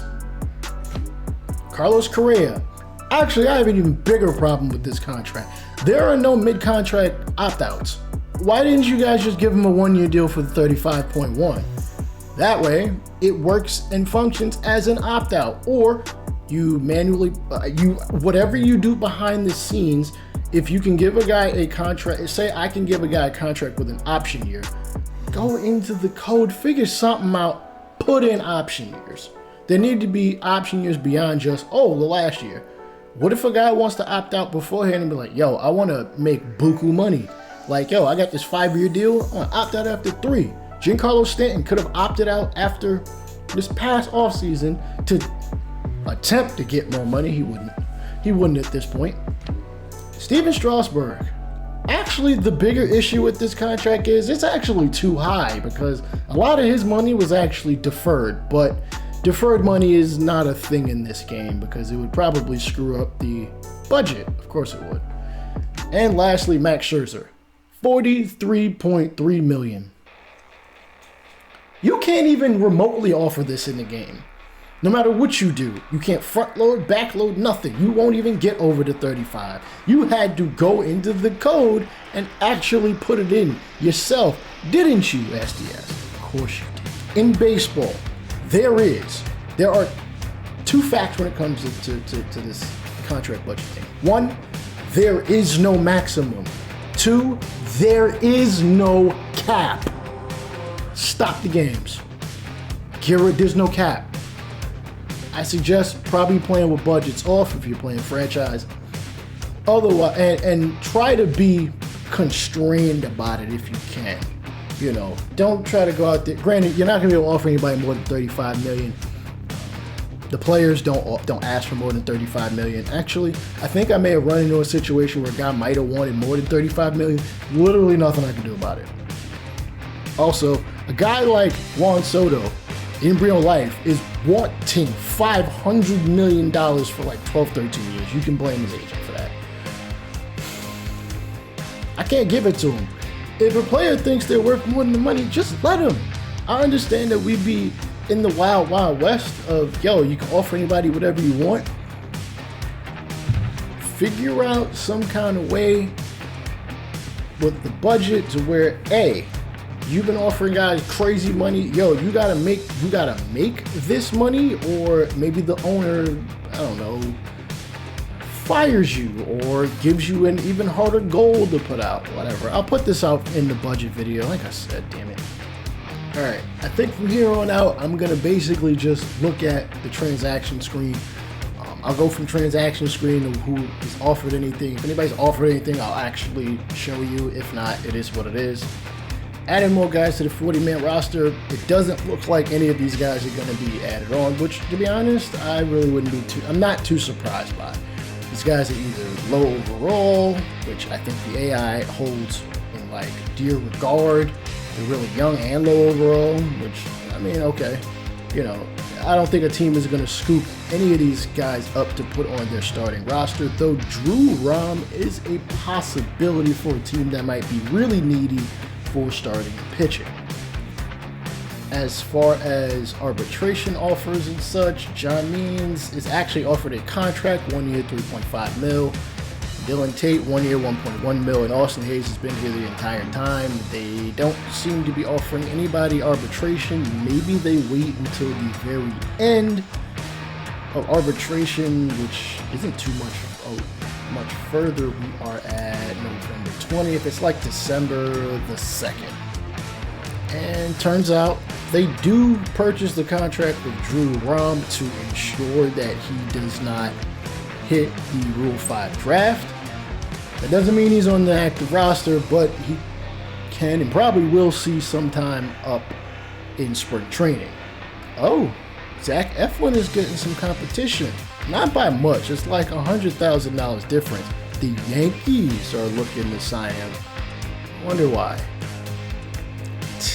Carlos Correa. Actually, I have an even bigger problem with this contract. There are no mid-contract opt-outs. Why didn't you guys just give him a 1-year deal for the 35.1? That way, it works and functions as an opt-out, or you manually, whatever you do behind the scenes, if you can give a guy a contract, say I can give a guy a contract with an option year, go into the code, figure something out, put in option years. There need to be option years beyond just, the last year. What if a guy wants to opt out beforehand and be like, yo, I want to make buku money. I got this 5-year deal, I want to opt out after 3. Giancarlo Stanton could have opted out after this past offseason to attempt to get more money. He wouldn't at this point. Steven Strasburg. Actually, the bigger issue with this contract is it's actually too high because a lot of his money was actually deferred, but Deferred money is not a thing in this game because it would probably screw up the budget. Of course it would. And lastly, Max Scherzer, $43.3 million. You can't even remotely offer this in the game. No matter what you do, you can't front load, back load, nothing. You won't even get over the 35. You had to go into the code and actually put it in yourself. Didn't you, SDS? Of course you did. In baseball, there are two facts when it comes to this contract budgeting. One, there is no maximum. Two, there is no cap. Stop the games. Garrett, there's no cap. I suggest probably playing with budgets off if you're playing franchise. Otherwise, and try to be constrained about it if you can. You know, don't try to go out there. Granted, you're not going to be able to offer anybody more than $35 million. The players don't ask for more than $35 million. Actually, I think I may have run into a situation where a guy might have wanted more than $35 million. Literally nothing I can do about it. Also, a guy like Juan Soto in real life is wanting $500 million for like 12, 13 years. You can blame his agent for that. I can't give it to him. If a player thinks they're worth more than the money, just let him. I understand that we'd be in the wild, wild west of, yo, you can offer anybody whatever you want. Figure out some kind of way with the budget to where, A, you've been offering guys crazy money. Yo, you gotta make this money, or maybe the owner, I don't know, fires you or gives you an even harder goal to put out. Whatever. I'll put this out in the budget video. Like I said, damn it. All right. I think from here on out, I'm gonna basically just look at the transaction screen. I'll go from transaction screen to who is offered anything. If anybody's offered anything, I'll actually show you. If not, it is what it is. Adding more guys to the 40-man roster, it doesn't look like any of these guys are going to be added on, which, to be honest, I really wouldn't be I'm not too surprised by. These guys are either low overall, which I think the AI holds in like dear regard. They're really young and low overall, which, I mean, okay. You know, I don't think a team is going to scoop any of these guys up to put on their starting roster, though Drew Rom is a possibility for a team that might be really needy for starting pitching. As far as arbitration offers and such, John Means is actually offered a contract, 1 year, $3.5 million. Dylan Tate, 1 year, $1.1 million. And Austin Hayes has been here the entire time. They don't seem to be offering anybody arbitration. Maybe they wait until the very end of arbitration, which isn't too much further. We are at November 20th. It's like December the 2nd. And turns out they do purchase the contract with Drew Rom to ensure that he does not hit the Rule 5 draft. That doesn't mean he's on the active roster, but he can and probably will see some time up in spring training. Oh, Zach Eflin is getting some competition. Not by much. It's like $100,000 difference. The Yankees are looking to sign him. Wonder why.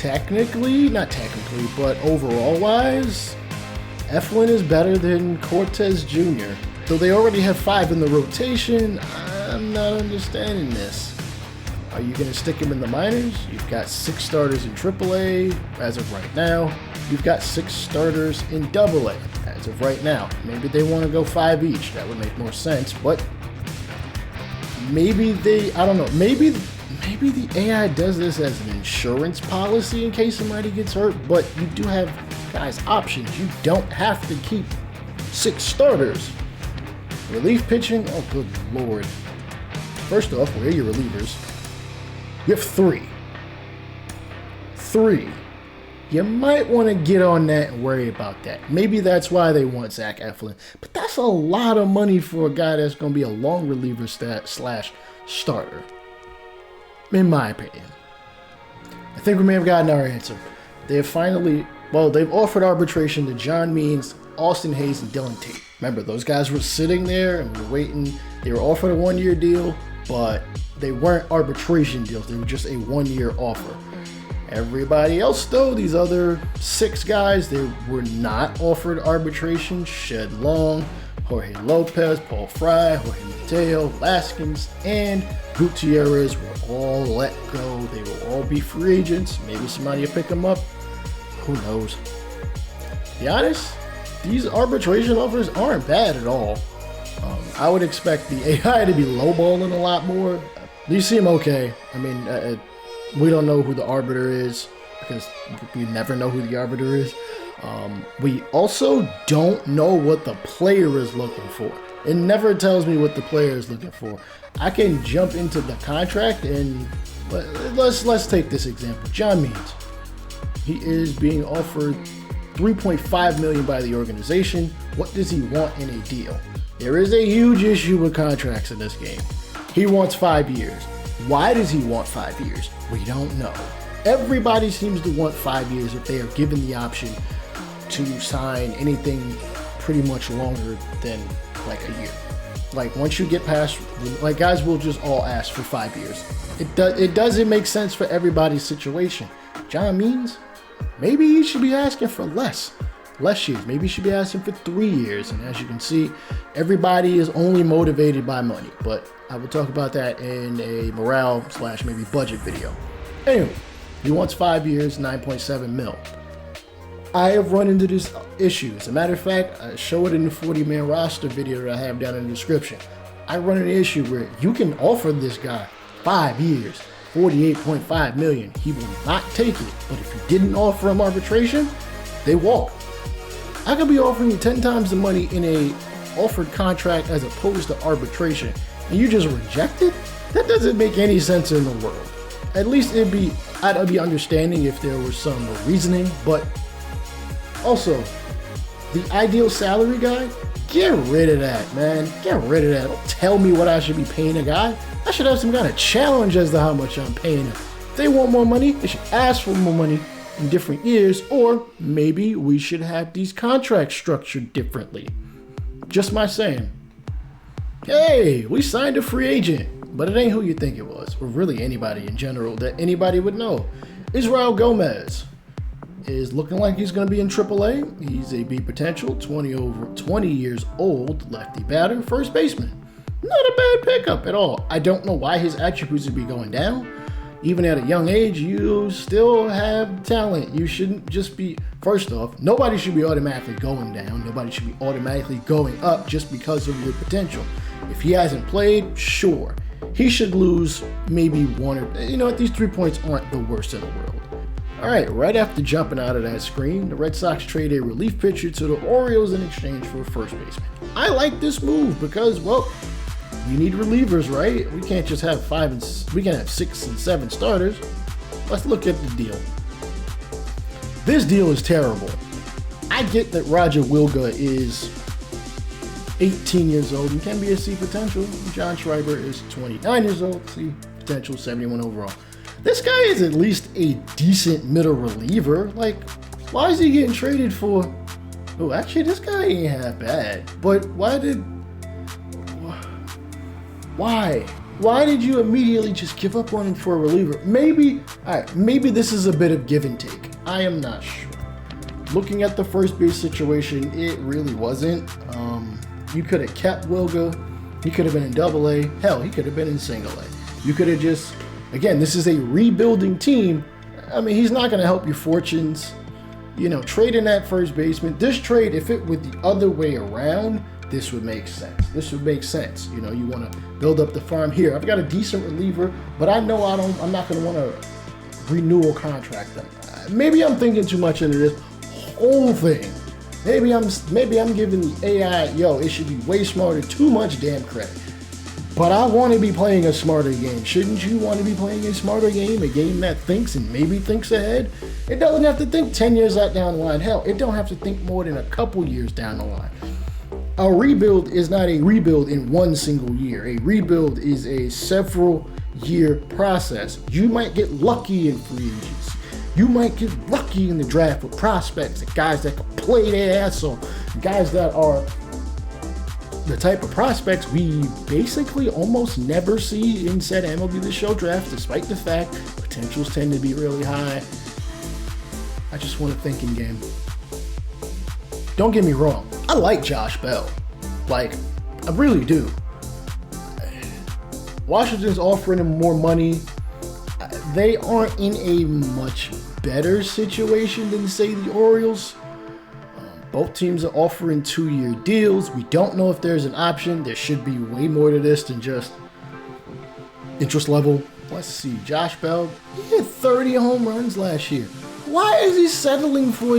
Not technically, but overall wise, Eflin is better than Cortez Jr. Though they already have 5 in the rotation, I'm not understanding this. Are you going to stick him in the minors? You've got 6 starters in AAA as of right now. You've got 6 starters in AA as of right now. Maybe they want to go 5 each. That would make more sense, but maybe I don't know. Maybe the AI does this as an insurance policy in case somebody gets hurt, but you do have guys options. You don't have to keep 6 starters. Relief pitching? Oh, good Lord. First off, where are your relievers? You have 3. 3. You might want to get on that and worry about that. Maybe that's why they want Zach Eflin. But that's a lot of money for a guy that's going to be a long reliever slash starter. In my opinion. I think we may have gotten our answer. They've offered arbitration to John Means, Austin Hayes, and Dylan Tate. Remember, those guys were sitting there and we were waiting. They were offered a 1-year deal, but they weren't arbitration deals. They were just a 1-year offer. Everybody else, though, these other 6 guys, they were not offered arbitration. Shed Long, Jorge Lopez, Paul Fry, Jorge Mateo, Laskins, and Gutierrez were all let go. They will all be free agents. Maybe somebody will pick them up. Who knows? To be honest, these arbitration offers aren't bad at all. I would expect the AI to be lowballing a lot more. These seem okay. I mean, we don't know who the arbiter is because we never know who the arbiter is. We also don't know what the player is looking for. It never tells me what the player is looking for. I can jump into the contract and let's take this example. John Means. He is being offered $3.5 million by the organization. What does he want in a deal? There is a huge issue with contracts in this game. He wants 5 years. Why does he want 5 years? We don't know. Everybody seems to want 5 years if they are given the option to sign anything pretty much longer than like a year. Like once you get past, like guys will just all ask for 5 years. It doesn't make sense for everybody's situation. John Means, maybe he should be asking for less years. Maybe he should be asking for 3 years. And as you can see, everybody is only motivated by money. But I will talk about that in a morale / maybe budget video. Anyway, he wants 5 years, 9.7 mil. I have run into this issue. As a matter of fact, I show it in the 40-man roster video that I have down in the description. I run into an issue where you can offer this guy 5 years, $48.5 million. He will not take it. But if you didn't offer him arbitration, they walk. I could be offering you 10 times the money in a offered contract as opposed to arbitration, and you just reject it? That doesn't make any sense in the world. At least I'd be understanding if there was some reasoning, but also, the ideal salary guy, get rid of that, man. Get rid of that. Don't tell me what I should be paying a guy. I should have some kind of challenge as to how much I'm paying him. If they want more money, they should ask for more money in different years, or maybe we should have these contracts structured differently. Just my saying. Hey, we signed a free agent, but it ain't who you think it was, or really anybody in general that anybody would know. Israel Gomez is looking like he's going to be in AAA. He's a B potential, 20 years old, lefty batter, first baseman. Not a bad pickup at all. I don't know why his attributes would be going down. Even at a young age, you still have talent. You shouldn't just be, first off, nobody should be automatically going down. Nobody should be automatically going up just because of your potential. If he hasn't played, sure. He should lose maybe one or, these 3 points aren't the worst in the world. All right after jumping out of that screen, the Red Sox trade a relief pitcher to the Orioles in exchange for a first baseman. I like this move because, well, we need relievers, right? We can't just have we can have 6 and 7 starters. Let's look at the deal. This deal is terrible. I get that Roger Wilga is 18 years old and can be a C potential. John Schreiber is 29 years old, C potential, 71 overall. This guy is at least a decent middle reliever. Like, why is he getting traded for? Oh, actually, this guy ain't half bad. But why did you immediately just give up on him for a reliever? Maybe this is a bit of give and take. I am not sure. Looking at the first base situation, it really wasn't. You could have kept Wilga. He could have been in AA. Hell, he could have been in single A. You could have just, again, this is a rebuilding team. I mean, he's not going to help your fortunes. Trading that first baseman. This trade, if it were the other way around, this would make sense. You want to build up the farm here. I've got a decent reliever, but I know I'm not going to want to renewal contract them. Maybe I'm thinking too much into this whole thing. Maybe I'm giving the AI, it should be way smarter, too much damn credit. But I want to be playing a smarter game. Shouldn't you want to be playing a smarter game? A game that thinks and maybe thinks ahead? It doesn't have to think 10 years out down the line. Hell, it don't have to think more than a couple years down the line. A rebuild is not a rebuild in one single year. A rebuild is a several year process. You might get lucky in free agency. You might get lucky in the draft with prospects and guys that can play their ass off, guys that are the type of prospects we basically almost never see in said MLB the Show draft, despite the fact potentials tend to be really high. I just want to think in game. Don't get me wrong. I like Josh Bell. Like, I really do. Washington's offering him more money. They aren't in a much better situation than, say, the Orioles. Both teams are offering 2-year deals. We don't know if there's an option. There should be way more to this than just interest level. Let's see. Josh Bell, he hit 30 home runs last year. Why is he settling for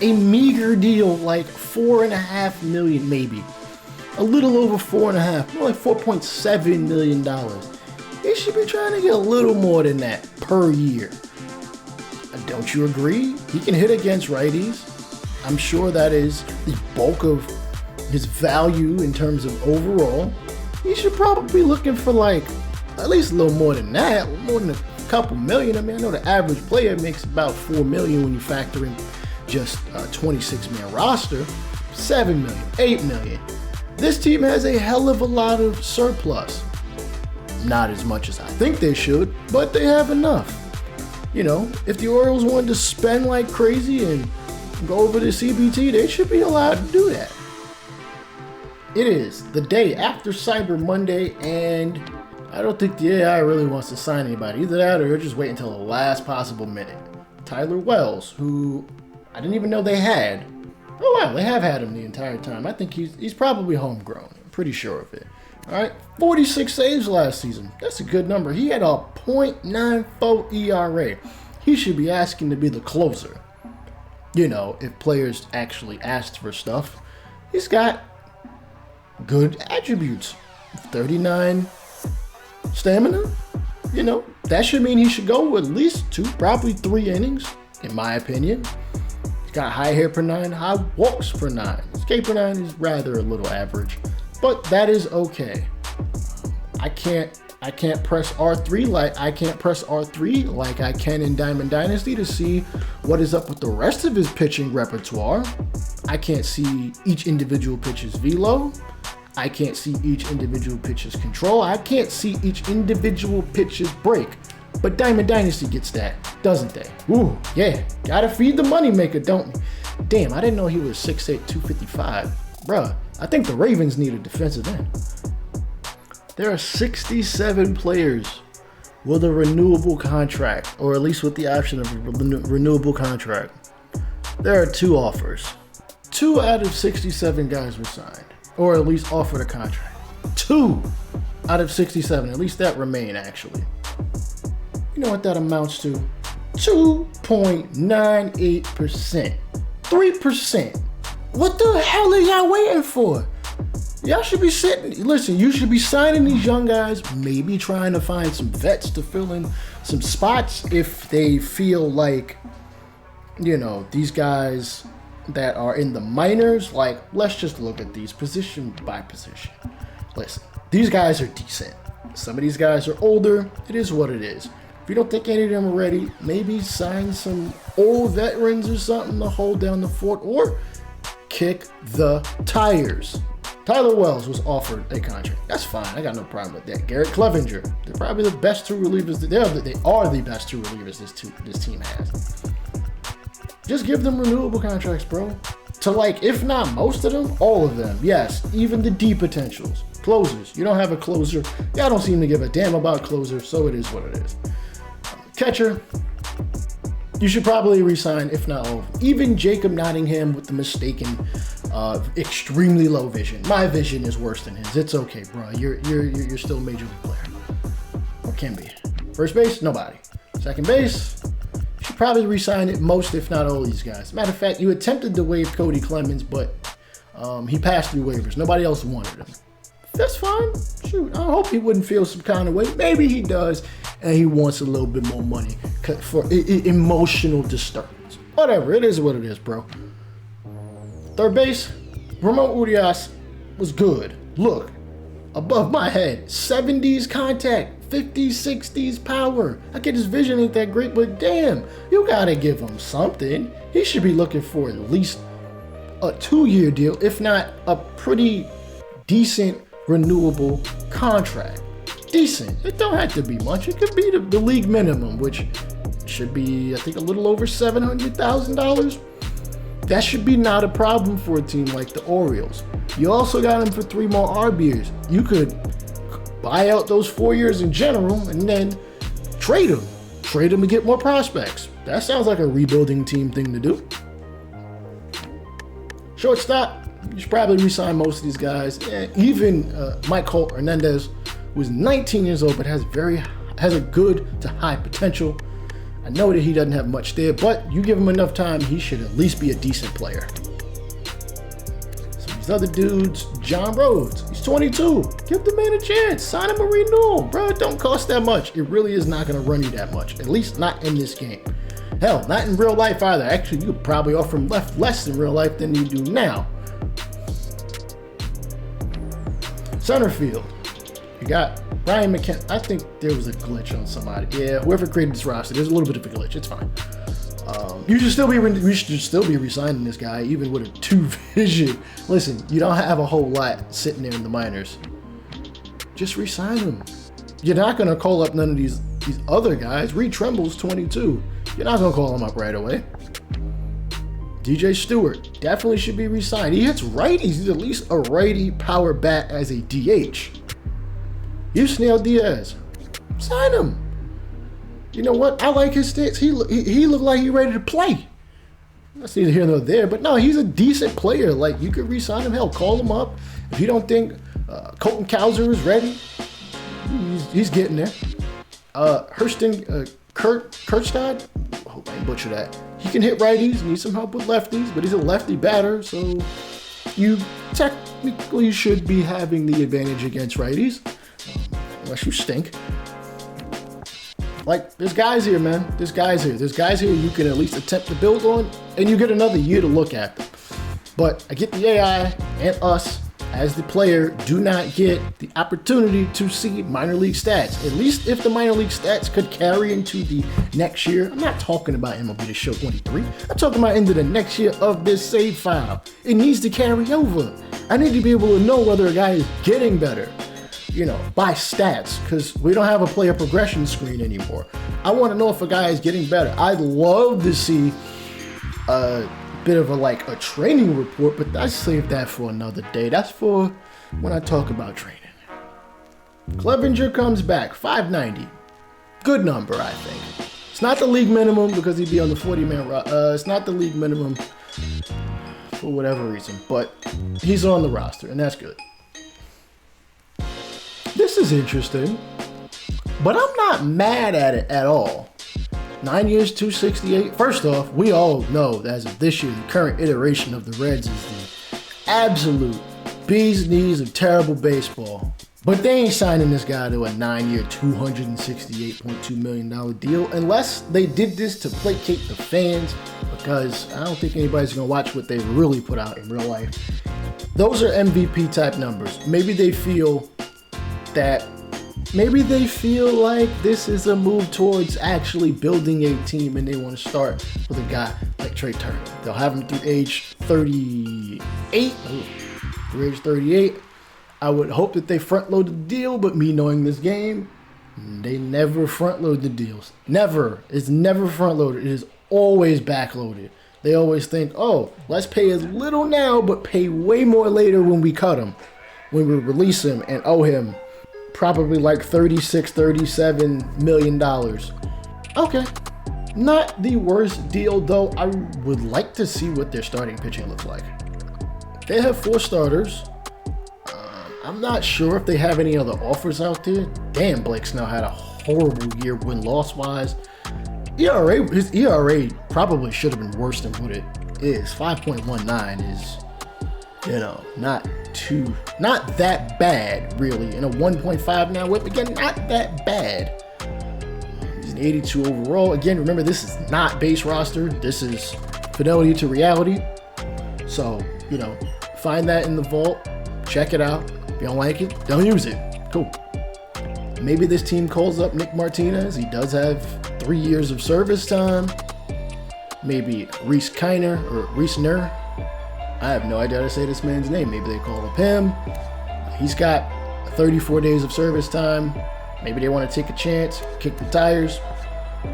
a meager deal like $4.5 million, maybe? A little over 4.5, more like $4.7 million. He should be trying to get a little more than that per year. Don't you agree? He can hit against righties. I'm sure that is the bulk of his value in terms of overall. He should probably be looking for like at least a little more than that, more than a couple million. I mean, I know the average player makes about $4 million when you factor in just a 26-man roster. $7 million, $8 million. This team has a hell of a lot of surplus. Not as much as I think they should, but they have enough. You know, if the Orioles wanted to spend like crazy and go over the CBT, they should be allowed to do that. It is the day after Cyber Monday, and I don't think the AI really wants to sign anybody. Either that or they're just waiting until the last possible minute. Tyler Wells, who I didn't even know they had. Oh wow, they have had him the entire time. I think he's probably homegrown. I'm pretty sure of it. All right, 46 saves last season. That's a good number. He had a .94 ERA. He should be asking to be the closer. You know, if players actually asked for stuff. He's got good attributes. 39 stamina. You know, that should mean he should go at least 2, probably 3 innings, in my opinion. He's got high hit per 9, high walks per 9. His K per 9 is rather a little average, but that is okay. I can't press R3 like I can in Diamond Dynasty to see what is up with the rest of his pitching repertoire. I can't see each individual pitcher's velo. I can't see each individual pitcher's control. I can't see each individual pitcher's break. But Diamond Dynasty gets that, doesn't they? Ooh, yeah. Gotta feed the moneymaker, don't we? Damn, I didn't know he was 6'8", 255. Bruh, I think the Ravens need a defensive end. There are 67 players with a renewable contract, or at least with the option of a renewable contract. There are 2 offers. 2 out of 67 guys were signed, or at least offered a contract. 2 out of 67, at least that remain actually. You know what that amounts to? 2.98%. 3%. What the hell are y'all waiting for? Y'all should be you should be signing these young guys, maybe trying to find some vets to fill in some spots if they feel like, you know, these guys that are in the minors, like, let's just look at these position by position. Listen, these guys are decent. Some of these guys are older. It is what it is. If you don't think any of them are ready, maybe sign some old veterans or something to hold down the fort, or kick the tires. Tyler Wells was offered a contract. That's fine. I got no problem with that. Garrett Clevenger. They're probably the best 2 relievers. They are the best 2 relievers this team has. Just give them renewable contracts, bro. To like, if not most of them, all of them. Yes, even the D potentials. Closers. You don't have a closer. Y'all don't seem to give a damn about closers, so it is what it is. Catcher. You should probably resign, if not all. Even Jacob Nottingham with the mistaken, extremely low vision. My vision is worse than his. It's okay, bro. You're still a major league player. Or can be. First base, nobody. Second base, you should probably resign it most, if not all, these guys. Matter of fact, you attempted to waive Cody Clemens, but he passed through waivers. Nobody else wanted him. That's fine. Shoot, I hope he wouldn't feel some kind of way. Maybe he does, and he wants a little bit more money for emotional disturbance. Whatever, it is what it is, bro. Third base, Ramon Urias was good. Look, above my head, 70s contact, 50s, 60s power. I get his vision ain't that great, but damn, you gotta give him something. He should be looking for at least a 2-year deal, if not a pretty decent renewable contract. Decent. It don't have to be much. It could be the league minimum, which should be, I think, a little over $700,000. That should be not a problem for a team like the Orioles. You also got him for 3 more ARB years. You could buy out those 4 years in general and then trade him. Trade him to get more prospects. That sounds like a rebuilding team thing to do. Shortstop, you should probably re-sign most of these guys. Even Mike Hernandez, who is 19 years old but has a good to high potential. I know that he doesn't have much there, but you give him enough time, he should at least be a decent player. Some of these other dudes, John Rhodes, he's 22. Give the man a chance. Sign him a renewal, bro. It don't cost that much. It really is not going to run you that much, at least not in this game. Hell, not in real life either. Actually, you could probably offer him less in real life than you do now. Center field. You got Ryan McKenna. I think there was a glitch on somebody. Yeah, whoever created this roster, there's a little bit of a glitch. It's fine. You should still be re-signing this guy, even with a 2 vision. Listen, you don't have a whole lot sitting there in the minors. Just re-sign him. You're not gonna call up none of these other guys. Reed Tremble's 22. You're not gonna call him up right away. DJ Stewart definitely should be re-signed. He hits righties. He's at least a righty power bat as a DH. Yusniel Diaz, sign him. You know what? I like his stance. He looked like he's ready to play. That's neither here nor there, but no, he's a decent player. Like, you could re-sign him. Hell, call him up. If you don't think Colton Cowser is ready, he's getting there. Kurtstad, I hope I didn't butcher that. He can hit righties, needs some help with lefties, but he's a lefty batter, so you technically should be having the advantage against righties, unless you stink. Like, there's guys here, man. There's guys here you can at least attempt to build on, and you get another year to look at them. But I get the AI and us, as the player, do not get the opportunity to see minor league stats. At least if the minor league stats could carry into the next year. I'm not talking about MLB the Show 23. I'm talking about into the next year of this save file. It needs to carry over. I need to be able to know whether a guy is getting better, by stats, because we don't have a player progression screen anymore. I want to know if a guy is getting better. I'd love to see bit of a training report, but I save that for another day. That's for when I talk about training. Clevenger comes back, 590. Good number, I think. It's not the league minimum because he'd be on the 40-man roster. It's not the league minimum for whatever reason, but he's on the roster, and that's good. This is interesting, but I'm not mad at it at all. 9 years, 268. First off, we all know that as of this year, the current iteration of the Reds is the absolute bee's knees of terrible baseball. But they ain't signing this guy to a 9-year, $268.2 million deal unless they did this to placate the fans, because I don't think anybody's going to watch what they really put out in real life. Those are MVP type numbers. Maybe they feel like this is a move towards actually building a team, and they want to start with a guy like Trey Turner. They'll have him through age 38. Through age 38. I would hope that they front load the deal, but me knowing this game, they never front load the deals. Never. It's never front loaded. It is always back loaded. They always think, let's pay as little now, but pay way more later when we cut him, when we release him and owe him probably like $37 million. Okay. Not the worst deal, though. I would like to see what their starting pitching looks like. They have 4 starters. I'm not sure if they have any other offers out there. Damn, Blake Snell had a horrible year win-loss wise. His ERA probably should have been worse than what it is. 5.19 is, not that bad, really. And a 1.5 now whip, again, not that bad. He's an 82 overall. Again, remember, this is not base roster. This is Fidelity to reality. So, find that in the vault. Check it out. If you don't like it, don't use it. Cool. Maybe this team calls up Nick Martinez. He does have 3 years of service time. Maybe Reese Ner. I have no idea how to say this man's name. Maybe they call up him. He's got 34 days of service time. Maybe they want to take a chance, kick the tires.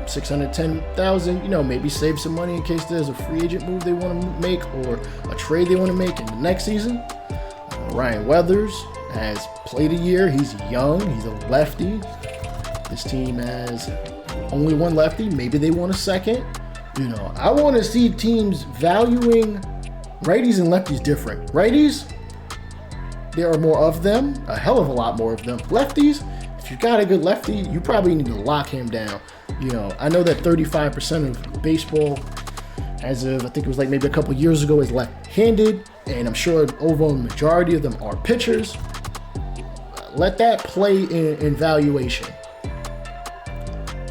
$610,000. You know, maybe save some money in case there's a free agent move they want to make or a trade they want to make in the next season. Ryan Weathers has played a year. He's young. He's a lefty. This team has only one lefty. Maybe they want a second. You know, I want to see teams valuing righties and lefties different. Righties, there are more of them, a hell of a lot more of them. Lefties, if you got a good lefty, you probably need to lock him down. You know, I know that 35% of baseball, as of I think it was like maybe a couple years ago, is left-handed, and I'm sure an overwhelming majority of them are pitchers. Let that play in valuation.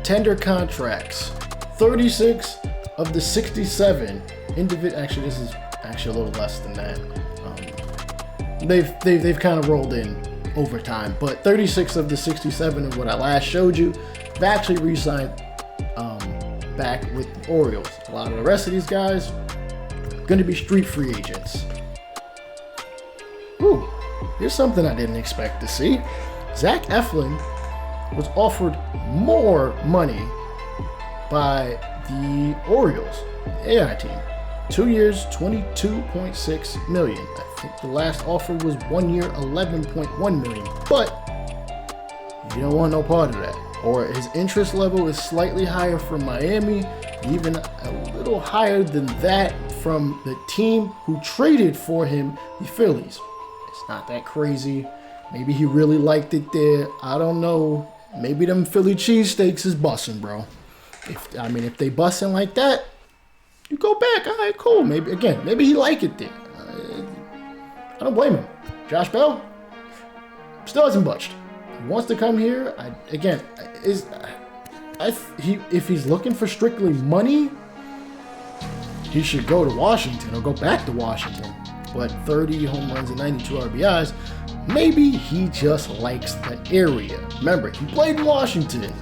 Tender contracts. 36 of the 67 individual. Actually, this is actually a little less than that. They've kind of rolled in over time, but 36 of the 67 of what I last showed you have actually re-signed back with the Orioles. A lot of the rest of these guys are going to be street free agents. Ooh, here's something I didn't expect to see. Zach Eflin was offered more money by the Orioles, AI team. 2 years, $22.6 million. I think the last offer was 1 year, $11.1 million. But you don't want no part of that. Or his interest level is slightly higher from Miami, even a little higher than that from the team who traded for him, the Phillies. It's not that crazy. Maybe he really liked it there. I don't know. Maybe them Philly cheesesteaks is bussin', bro. If they bussin' like that, you go back. All right, cool. Maybe he like it there. I don't blame him. Josh Bell still hasn't budged. He wants to come here. If he's looking for strictly money, he should go to Washington or go back to Washington. But 30 home runs and 92 RBIs, maybe he just likes the area. Remember, he played in Washington.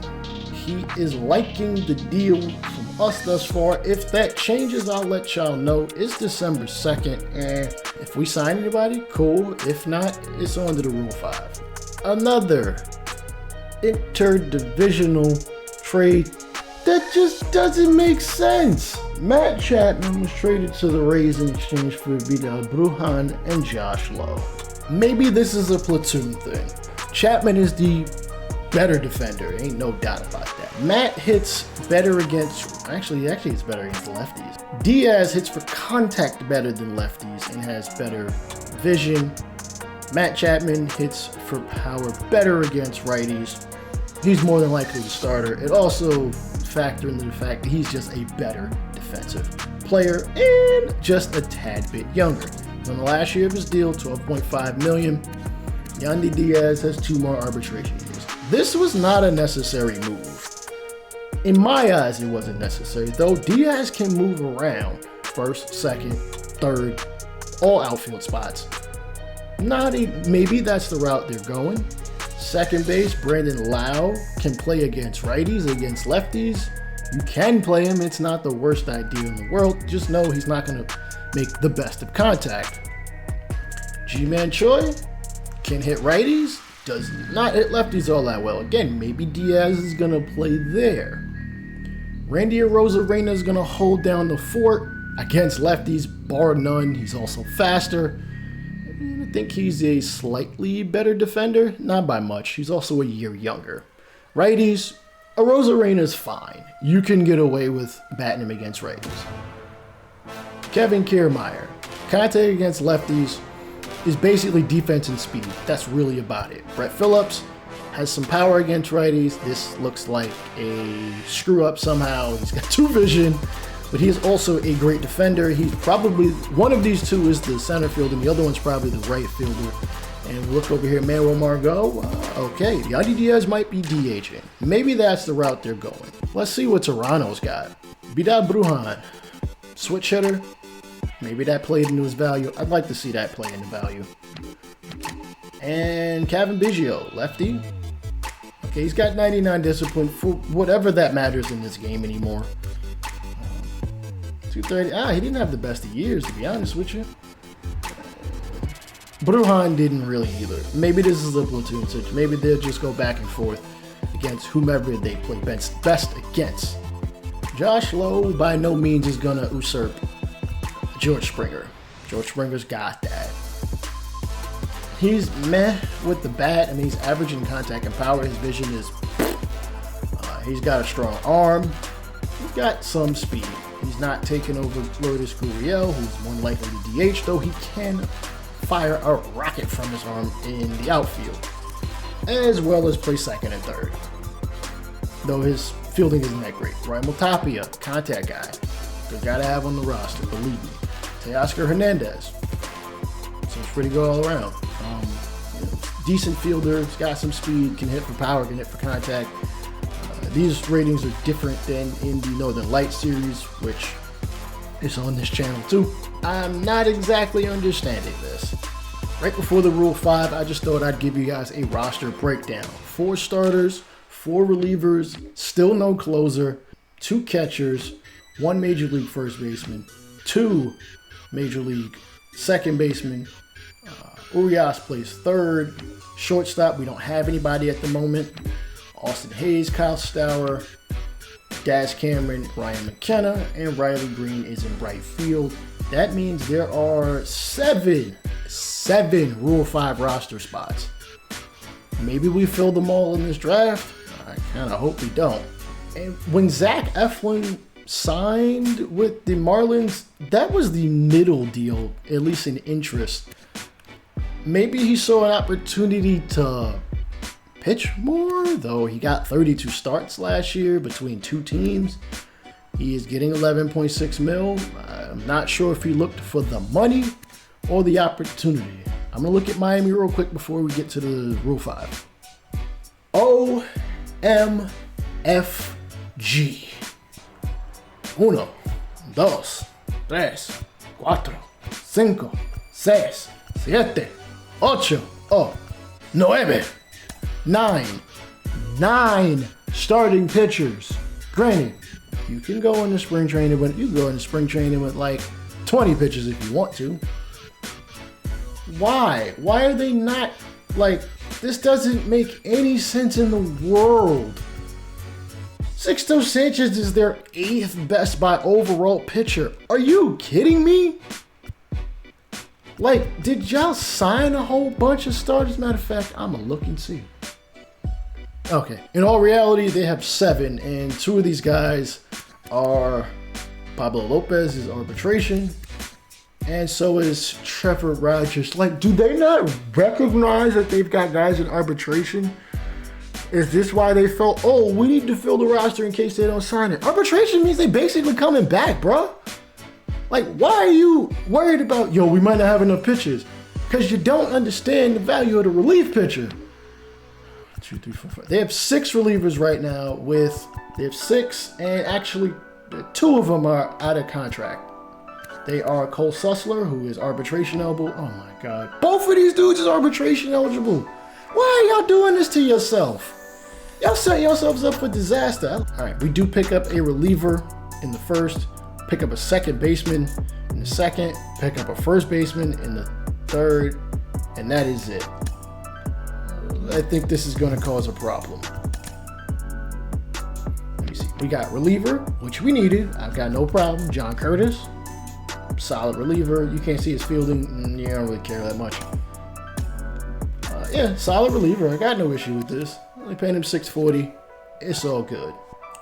He is liking the deal from us thus far. If that changes, I'll let y'all know. It's December 2nd, and if we sign anybody, cool. If not, it's on to the Rule 5. Another interdivisional trade that just doesn't make sense. Matt Chapman was traded to the Rays in exchange for Vidal Brujan and Josh Lowe. Maybe this is a platoon thing. Chapman is the better defender, ain't no doubt about that. Matt hits better against, actually it's better against lefties. Diaz hits for contact better than lefties and has better vision. Matt Chapman hits for power better against righties. He's more than likely the starter. It also factors into the fact that he's just a better defensive player and just a tad bit younger. On the last year of his deal, $12.5 million, Yandy Diaz has 2 more arbitration years. This was not a necessary move. In my eyes, it wasn't necessary, though. Diaz can move around first, second, third, all outfield spots. Maybe that's the route they're going. Second base, Brandon Lau can play against righties, against lefties. You can play him. It's not the worst idea in the world. Just know he's not going to make the best of contact. G-Man Choi can hit righties, does not hit lefties all that well. Again, maybe Diaz is going to play there. Randy Arozarena is going to hold down the fort against lefties, bar none. He's also faster. I think he's a slightly better defender, not by much. He's also a year younger. Righties, Arozarena's fine. You can get away with batting him against righties. Kevin Kiermaier, contact against lefties is basically defense and speed. That's really about it. Brett Phillips has some power against righties. This looks like a screw up somehow. He's got 2 vision, but he is also a great defender. He's probably, one of these 2 is the center fielder, and the other one's probably the right fielder. And look over here, Manuel Margot. Okay, Yandy Diaz might be DHing. Maybe that's the route they're going. Let's see what Toronto's got. Vidal Brujan, switch hitter. Maybe that played into his value. I'd like to see that play into value. And Kevin Biggio, lefty. Okay, he's got 99 discipline for whatever that matters in this game anymore. 230. He didn't have the best of years, to be honest with you. Brujan didn't really either. Maybe this is a platoon switch. Maybe they'll just go back and forth. against whomever they play best against. Josh Lowe by no means is going to usurp George Springer. George Springer's got that. He's meh with the bat. I mean, he's averaging contact and power. His vision is... he's got a strong arm. He's got some speed. He's not taking over Lourdes Gurriel, who's more likely to DH, though he can fire a rocket from his arm in the outfield, as well as play second and third. Though his fielding isn't that great. Raimel Tapia, contact guy. Good guy to have on the roster, believe me. Teoscar Hernandez. Seems pretty good all around. Decent fielder, he's got some speed, can hit for power, can hit for contact. These ratings are different than in the Northern Lights series, which is on this channel too. I'm not exactly understanding this. Right before the Rule 5, I just thought I'd give you guys a roster breakdown. 4 starters, 4 relievers, still no closer, 2 catchers, 1 Major League first baseman, 2 Major League second baseman. Urias plays third. Shortstop, we don't have anybody at the moment. Austin Hayes, Kyle Stauer, Daz Cameron, Ryan McKenna, and Riley Green is in right field. That means there are 7 Rule 5 roster spots. Maybe we fill them all in this draft. I kind of hope we don't. And when Zach Eflin signed with the Marlins, that was the middle deal, at least in interest. Maybe he saw an opportunity to pitch more, though he got 32 starts last year between 2 teams. He is getting 11.6 mil. I'm not sure if he looked for the money or the opportunity. I'm going to look at Miami real quick before we get to the Rule 5. OMFG. 1, 2, 3, 4, 5, 6, 7, 8, 9. 9 starting pitchers. Granted, you can go into spring training with like 20 pitchers if you want to. Why? Why are they not like, this doesn't make any sense in the world. Sixto Sanchez is their 8th best by overall pitcher. Are you kidding me? Like, did y'all sign a whole bunch of starters? Matter of fact, I'm gonna look and see. Okay, in all reality, they have 7, and 2 of these guys are Pablo Lopez is arbitration, and so is Trevor Rogers. Like, do they not recognize that they've got guys in arbitration? Is this why they felt, oh, we need to fill the roster in case they don't sign it? Arbitration means they basically coming back, bro. Like, why are you worried about, yo, we might not have enough pitchers? Because you don't understand the value of the relief pitcher. 2, 3, 4, 5. They have 6 relievers right now they have 6, and actually 2 of them are out of contract. They are Cole Sussler, who is arbitration eligible. Oh my God. Both of these dudes is arbitration eligible. Why are y'all doing this to yourself? Y'all set yourselves up for disaster. All right, we do pick up a reliever in the first, pick up a second baseman in the second, pick up a first baseman in the third, and that is it. I think this is going to cause a problem. Let me see. We got reliever, which we needed. I've got no problem. John Curtis, solid reliever. You can't see his fielding. Yeah, I don't really care that much. Yeah, solid reliever. I got no issue with this. Only paying him $640. It's all good.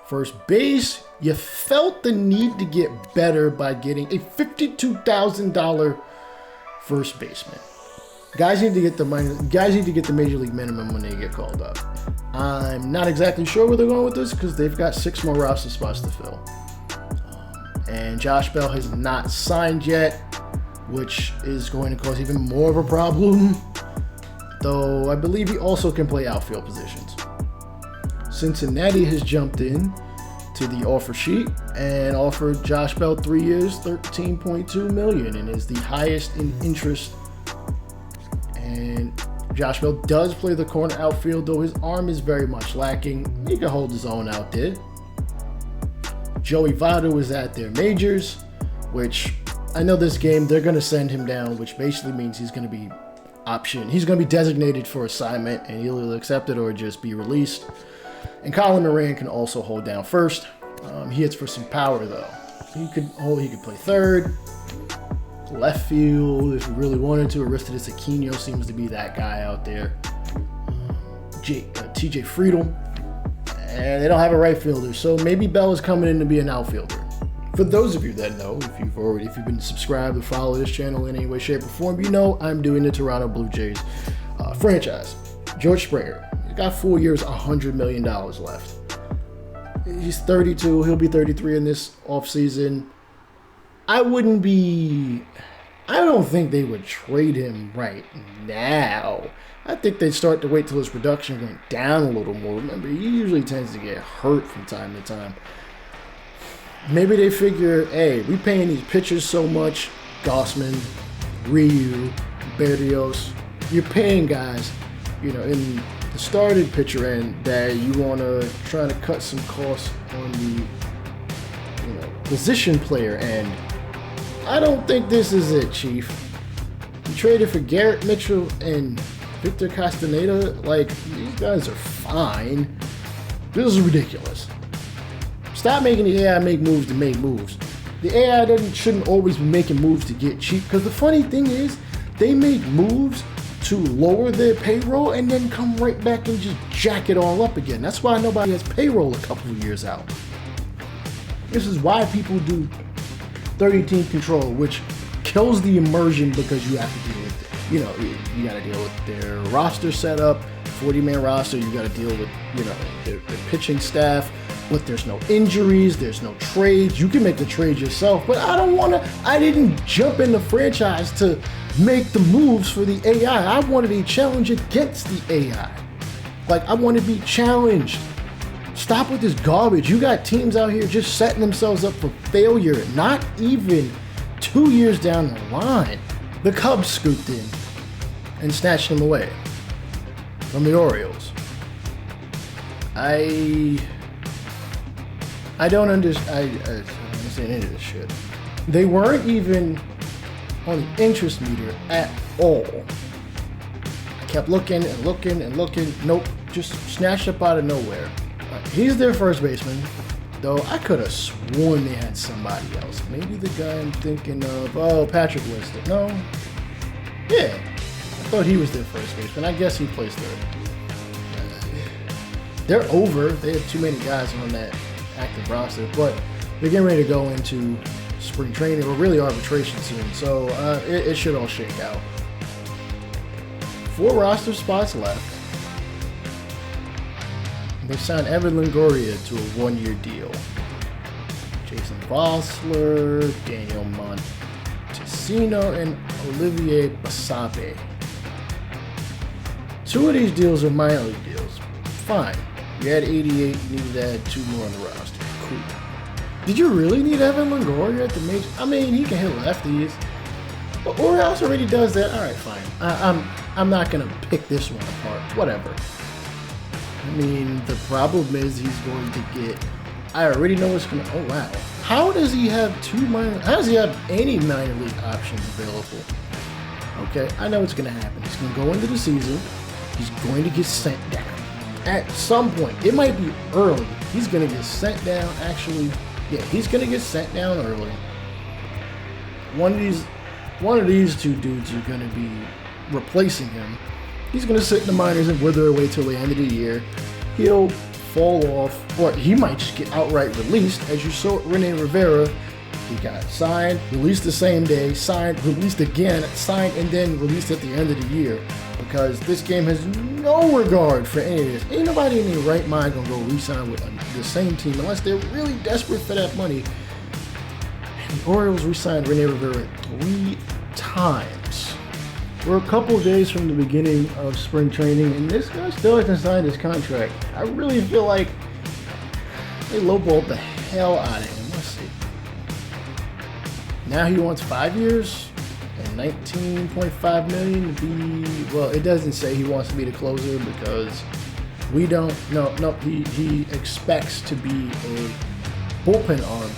First base, you felt the need to get better by getting a $52,000 first baseman. Guys need to get the money. Guys need to get the major league minimum when they get called up. I'm not exactly sure where they're going with this because they've got 6 more roster spots to fill. And Josh Bell has not signed yet, which is going to cause even more of a problem. Though I believe he also can play outfield positions. Cincinnati has jumped in to the offer sheet and offered Josh Bell 3 years, $13.2 million, and is the highest in interest. And Josh Bell does play the corner outfield, though his arm is very much lacking. He can hold his own out there. Joey Votto is at their majors, which I know this game they're going to send him down, which basically means he's going to be option. He's going to be designated for assignment, and he'll either accept it or just be released. And Colin Moran can also hold down first. He hits for some power though. He could play third, left field if he really wanted to. Aristides Aquino seems to be that guy out there. TJ Friedel. And they don't have a right fielder, so maybe Bell is coming in to be an outfielder. For those of you that know, if you've been subscribed or follow this channel in any way, shape, or form, you know I'm doing the Toronto Blue Jays franchise. George Springer, he's got 4 years, $100 million left. He's 32, he'll be 33 in this offseason. I don't think they would trade him right now. I think they'd start to wait till his production went down a little more. Remember, he usually tends to get hurt from time to time. Maybe they figure, hey, we paying these pitchers so much, Gossman, Ryu, Berrios, you're paying guys, in the started pitcher end that you want to try to cut some costs on the, position player end. I don't think this is it, Chief. You traded for Garrett Mitchell and Victor Castaneda, these guys are fine. This is ridiculous. Stop making the AI make moves to make moves. The AI shouldn't always be making moves to get cheap, because the funny thing is, they make moves to lower their payroll and then come right back and just jack it all up again. That's why nobody has payroll a couple of years out. This is why people do 30-team control, which kills the immersion because you have to deal with it. You got to deal with their roster setup, 40-man roster. You got to deal with, their pitching staff. But there's no injuries, there's no trades. You can make the trade yourself, but I didn't jump in the franchise to make the moves for the AI. I wanted a challenge against the AI. I want to be challenged. Stop with this garbage. You got teams out here just setting themselves up for failure, not even 2 years down the line. The Cubs scooped in and snatched him away from the Orioles. I don't understand. I don't understand any of this shit. They weren't even on the interest meter at all. I kept looking and looking and looking. Nope, just snatched up out of nowhere. He's their first baseman, though I could have sworn they had somebody else. Maybe the guy I'm thinking of. Patrick Winston. No. Yeah, I thought he was their first baseman. I guess he plays third. They're over. They have too many guys on that active roster, but they're getting ready to go into spring training, or really arbitration soon, so it should all shake out. 4 roster spots left. They signed Evan Longoria to a 1-year deal. Jason Vossler, Daniel Montesino, and Olivier Basabe. 2 of these deals are minor league deals. Fine. You had 88, you needed to add 2 more on the roster. Cool. Did you really need Evan Longoria at the major? I mean, he can hit lefties. But Orioles already does that. All right, fine. I'm not going to pick this one apart. Whatever. I mean, the problem is he's going to get... I already know what's going to... Oh, wow. How does he have How does he have any minor league options available? Okay, I know what's going to happen. He's going to go into the season. He's going to get sent down. At some point, it might be early, he's going to get sent down. Actually, yeah, he's going to get sent down early. One of these 2 dudes are going to be replacing him. He's going to sit in the minors and wither away till the end of the year. He'll fall off, or he might just get outright released, as you saw Rene Rivera. He got signed, released the same day, signed, released again, signed, and then released at the end of the year. Because this game has no regard for any of this. Ain't nobody in their right mind gonna go re-sign with the same team unless they're really desperate for that money. And the Orioles re-signed Rene Rivera 3 times. We're a couple of days from the beginning of spring training, and this guy still hasn't signed his contract. I really feel like they lowballed the hell out of him. Let's see. Now he wants 5 years and $19.5 million to be, well, it doesn't say he wants to be the closer because we don't, no, he expects to be a bullpen arm.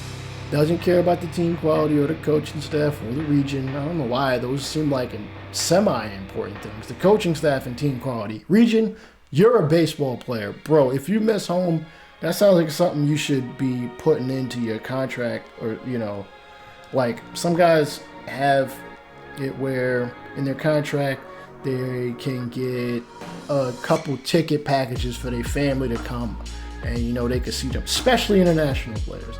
Doesn't care about the team quality or the coaching staff or the region. I don't know why. Those seem like semi-important things. The coaching staff and team quality. Region, You're a baseball player, bro. If you miss home, that sounds like something you should be putting into your contract, or like some guys have it where in their contract they can get a couple ticket packages for their family to come, and they can see them, especially international players.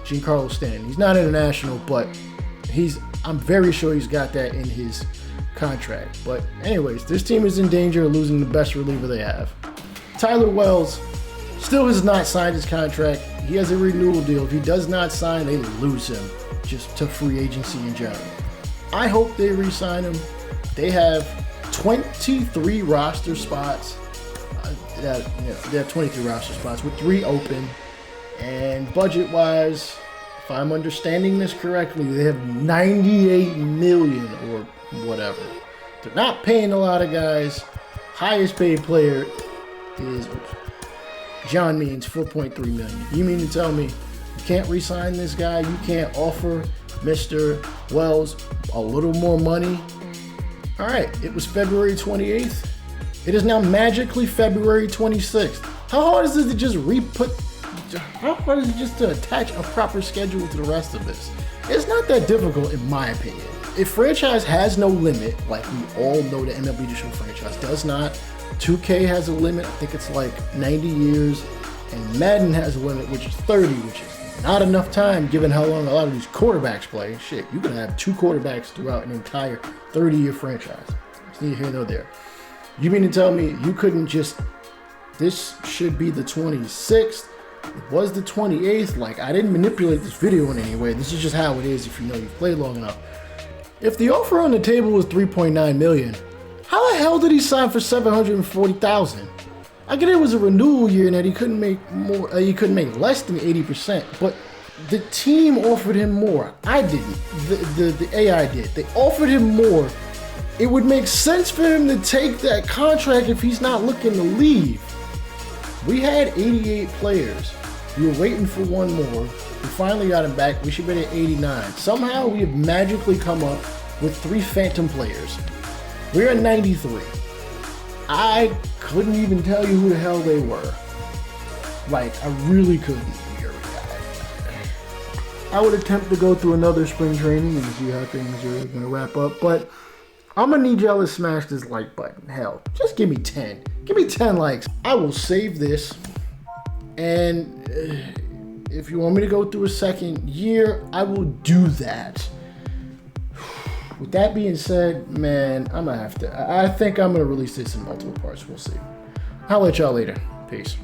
Giancarlo Stanton, he's not international, but I'm very sure he's got that in his contract. But anyways, this team is in danger of losing the best reliever they have. Tyler Wells still has not signed his contract. He has a renewal deal. If he does not sign, they lose him just to free agency in general. I hope they re-sign him. They have 23 roster spots. They have 23 roster spots with 3 open. And budget-wise, if I'm understanding this correctly, they have $98 million or whatever. They're not paying a lot of guys. Highest paid player is John Means, $4.3 million. You mean to tell me you can't re-sign this guy? You can't offer Mr. Wells a little more money? All right, it was February 28th. It is now magically February 26th. How hard is it to just to attach a proper schedule to the rest of this? It's not that difficult, in my opinion. If franchise has no limit, like we all know the MLB the Show franchise does not, 2K has a limit, I think it's like 90 years, and Madden has a limit, which is 30, which is not enough time given how long a lot of these quarterbacks play. Shit, you can have 2 quarterbacks throughout an entire 30-year franchise. It's neither here nor there. You mean to tell me you couldn't this should be the 26th, it was the 28th, like I didn't manipulate this video in any way, this is just how it is if you've played long enough. If the offer on the table was $3.9 million, how the hell did he sign for $740,000? I get it was a renewal year and that he couldn't make more. He couldn't make less than 80%. But the team offered him more. I didn't. The AI did. They offered him more. It would make sense for him to take that contract if he's not looking to leave. We had 88 players. We were waiting for one more. We finally got him back. We should be at 89. Somehow we have magically come up with 3 phantom players. We're at 93. I couldn't even tell you who the hell they were. Like, I really couldn't. I would attempt to go through another spring training and see how things are going to wrap up, but I'm going to need y'all to smash this like button. Hell, just give me 10. Give me 10 likes. I will save this, and if you want me to go through a second year, I will do that. With that being said, man, I think I'm going to release this in multiple parts. We'll see. I'll let y'all later. Peace.